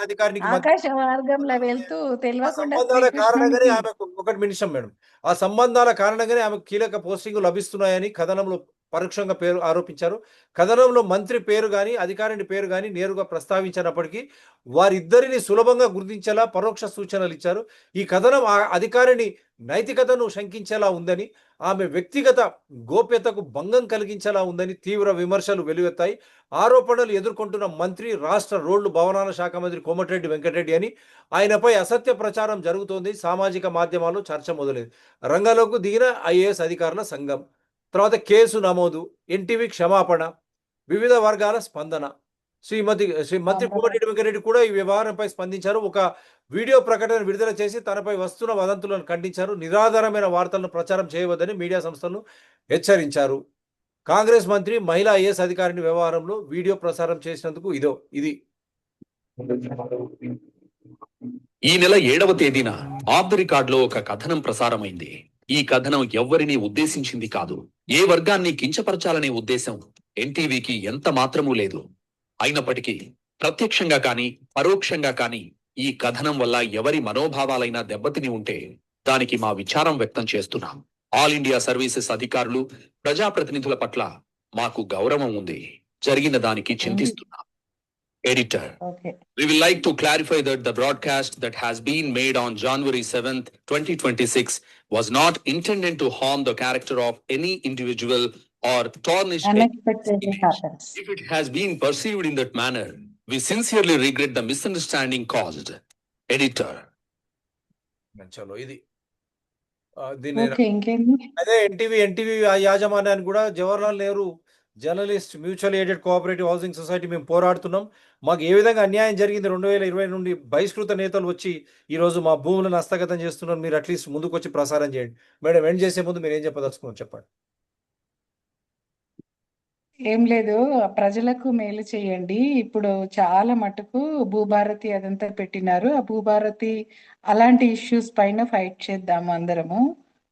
అధికారికి ఆకాశ మార్గంలో వెళ్తూ తెలియకుండా కారణంగానే ఆమెకు ఒకటి నిమిషం మేడం, ఆ సంబంధాల కారణంగానే ఆమెకు కీలక పోస్టింగ్లు లభిస్తున్నాయని కథనంలో పరోక్షంగా పేరు ఆరోపించారు. కథనంలో మంత్రి పేరు కానీ అధికారిని పేరు కానీ నేరుగా ప్రస్తావించినప్పటికీ వారిద్దరిని సులభంగా గుర్తించేలా పరోక్ష సూచనలు ఇచ్చారు. ఈ కథనం ఆ అధికారిని నైతికతను శంకించేలా ఉందని, ఆమె వ్యక్తిగత గోప్యతకు భంగం కలిగించేలా ఉందని తీవ్ర విమర్శలు వెలువెత్తాయి. ఆరోపణలు ఎదుర్కొంటున్న మంత్రి రాష్ట్ర రోడ్లు భవనాల శాఖ మంత్రి కోమటిరెడ్డి వెంకటరెడ్డి అని, ఆయనపై అసత్య ప్రచారం జరుగుతోంది. సామాజిక మాధ్యమాల్లో చర్చ మొదలైంది. రంగంలోకి దిగిన ఐఏఎస్ అధికారుల సంఘం, తర్వాత కేసు నమోదు, ఎన్టీవీ క్షమాపణ, వివిధ వర్గాల స్పందన. శ్రీ మంత్రి కోమటిరెడ్డి వెంకటరెడ్డి కూడా ఈ వ్యవహారంపై స్పందించారు. ఒక వీడియో ప్రకటన విడుదల చేసి తనపై వస్తున్న వదంతులను ఖండించారు. నిరాధారమైన వార్తలను ప్రచారం చేయవద్దని మీడియా సంస్థలను హెచ్చరించారు. కాంగ్రెస్ మంత్రి మహిళా ఐఏఎస్ అధికారిని వ్యవహారంలో వీడియో ప్రసారం చేసినందుకు ఇది ఈ నెల 7వ తేదీన ఆఫ్ ది రికార్డ్ లో ఒక కథనం ప్రసారమైంది. ఈ కథనం ఎవ్వరిని ఉద్దేశించింది కాదు. ఏ వర్గాన్ని కించపరచాలనే ఉద్దేశం ఎన్టీవీకి ఎంత మాత్రమూ లేదు. అయినప్పటికీ ప్రత్యక్షంగా కానీ పరోక్షంగా కానీ ఈ కథనం వల్ల ఎవరి మనోభావాలైనా దెబ్బతిని ఉంటే దానికి మా విచారం వ్యక్తం చేస్తున్నాం. ఆల్ ఇండియా సర్వీసెస్ అధికారులు, ప్రజాప్రతినిధుల పట్ల మాకు గౌరవం ఉంది. జరిగిన దానికి చింతిస్తున్నాం. Editor, okay. we will like to clarify that the broadcast that has been made on January 7th, 2026 was not intended to harm the character of any individual or tarnish any Unexpectedly image. happens. If it has been perceived in that manner, we sincerely regret the misunderstanding caused. Editor. చలో ఇది దీన్ని okay, ఇంకేంది? అదే NTV యాజమాన్యాన్ని కూడా Jawaharlal Nehru journalist mutual aided cooperative housing society మేము పోరాడుతున్నాం. మాకు ఏ విధంగా అన్యాయం జరిగింది 2020 నుండి బహిష్కృత నేతలు వచ్చి ఈరోజు మా భూములను హస్తగతం చేస్తున్నారు. మీరు అట్లీస్ట్ ముందుకు వచ్చి ప్రసారం చేయండి. మేడం, ఎండ్ చేసే ముందు మీరు ఏం చెప్పదలుచుకున్నారు చెప్పండి. ఏం లేదు, ప్రజలకు మేలు చేయండి. ఇప్పుడు చాలా మటుకు భూభారతి అదంతా పెట్టినారు. ఆ భూభారతి అలాంటి ఇష్యూస్ పైన ఫైట్ చేద్దాము అందరము.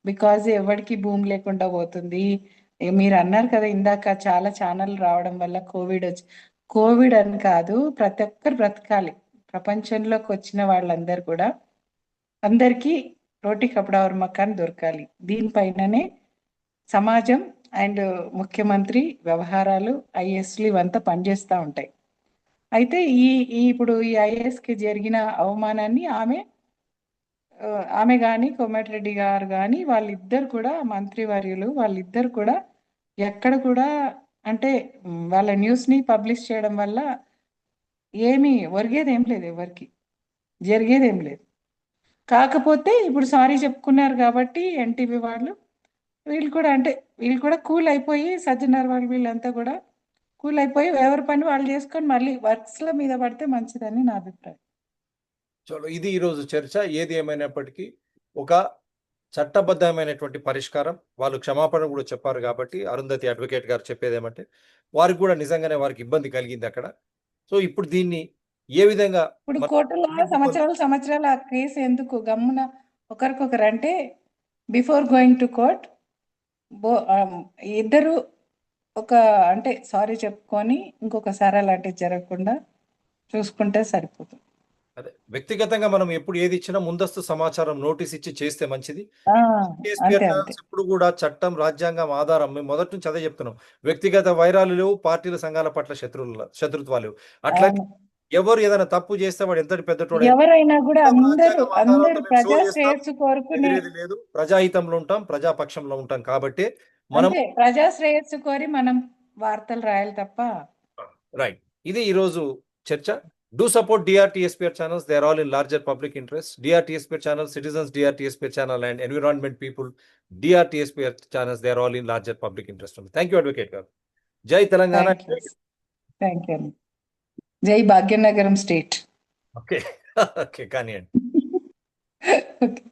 బికాజ్ ఎవరికి భూమి లేకుండా పోతుంది. మీరు అన్నారు కదా ఇందాక, చాలా ఛానల్ రావడం వల్ల కోవిడ్ అని కాదు, ప్రతి ఒక్కరు బ్రతకాలి. ప్రపంచంలోకి వచ్చిన వాళ్ళందరూ కూడా అందరికీ రోటీ కపడా और మకాన్ దొరకాలి. దీనిపైననే సమాజం అండ్ ముఖ్యమంత్రి వ్యవహారాలు, ఐఏఎస్లు ఇవంతా పనిచేస్తూ ఉంటాయి. అయితే ఇప్పుడు ఈ ఐఏఎస్కి జరిగిన అవమానాన్ని ఆమె కానీ కోమటిరెడ్డి గారు కానీ వాళ్ళిద్దరు కూడా మంత్రివర్యులు వాళ్ళిద్దరు కూడా ఎక్కడ కూడా అంటే వాళ్ళ న్యూస్ని పబ్లిష్ చేయడం వల్ల ఏమీ ఒరిగేది ఏం లేదు, ఎవరికి జరిగేది ఏం లేదు. కాకపోతే ఇప్పుడు సారీ చెప్పుకున్నారు కాబట్టి ఎన్టీవీ వాళ్ళు వీళ్ళు కూడా కూల్ అయిపోయి, సజ్జనార్ వాళ్ళు వీళ్ళంతా కూడా కూల్ అయిపోయి ఎవరి పని వాళ్ళు చేసుకొని మళ్ళీ వర్క్స్ల మీద పడితే మంచిదని నా అభిప్రాయం. చలో ఇది ఈరోజు చర్చ. ఏది ఏమైనప్పటికీ ఒక చట్టబద్ధమైనటువంటి పరిష్కారం, వాళ్ళు క్షమాపణ కూడా చెప్పారు కాబట్టి అరుంధతి అడ్వకేట్ గారు చెప్పేది ఏమంటే వారికి కూడా నిజంగానే వారికి ఇబ్బంది కలిగింది అక్కడ. సో ఇప్పుడు దీన్ని ఏ విధంగా ఇప్పుడు కోర్టులో సంవత్సరాల ఆ కేసు ఎందుకు గమ్మున ఒకరికొకరు అంటే బిఫోర్ గోయింగ్ టు కోర్ట్ ఇద్దరు అంటే సారీ చెప్పుకొని ఇంకొకసారి అలాంటివి జరగకుండా చూసుకుంటే సరిపోతుంది. అదే వ్యక్తిగతంగా మనం ఎప్పుడు ఏది ఇచ్చినా ముందస్తు సమాచారం నోటీస్ ఇచ్చి చేస్తే మంచిది. ఎప్పుడు కూడా చట్టం, రాజ్యాంగం ఆధారం. మేము మొదటి నుంచి అదే చెప్తున్నాం. వ్యక్తిగత వైరాలు లేవు, పార్టీల సంఘాల పట్ల శత్రుత్వాలు. అట్లా ఎవరు ఏదైనా తప్పు చేస్తే వాడు ఎంతటి పెద్దటోడు ఎవరైనా కూడా అందరూ ప్రజా శ్రేయస్సు కోరుకునే లేదు. ప్రజాహితంలో ఉంటాం, ప్రజాపక్షంలో ఉంటాం కాబట్టి మనం ప్రజా శ్రేయస్సు కోరి మనం వార్తలు రాయాలి తప్ప. రైట్. ఇది ఈరోజు చర్చ. Do support DRTSPR channels. They are all in larger public interest. DRTSPR channel, Citizens DRTSPR channel and Environment People DRTSPR channels, they are all in larger public interest. Thank you, Advocate Garu. Jai Telangana. Thank you. Jai Bhagyanagar State. Okay. Okay, Kaniyan. Okay.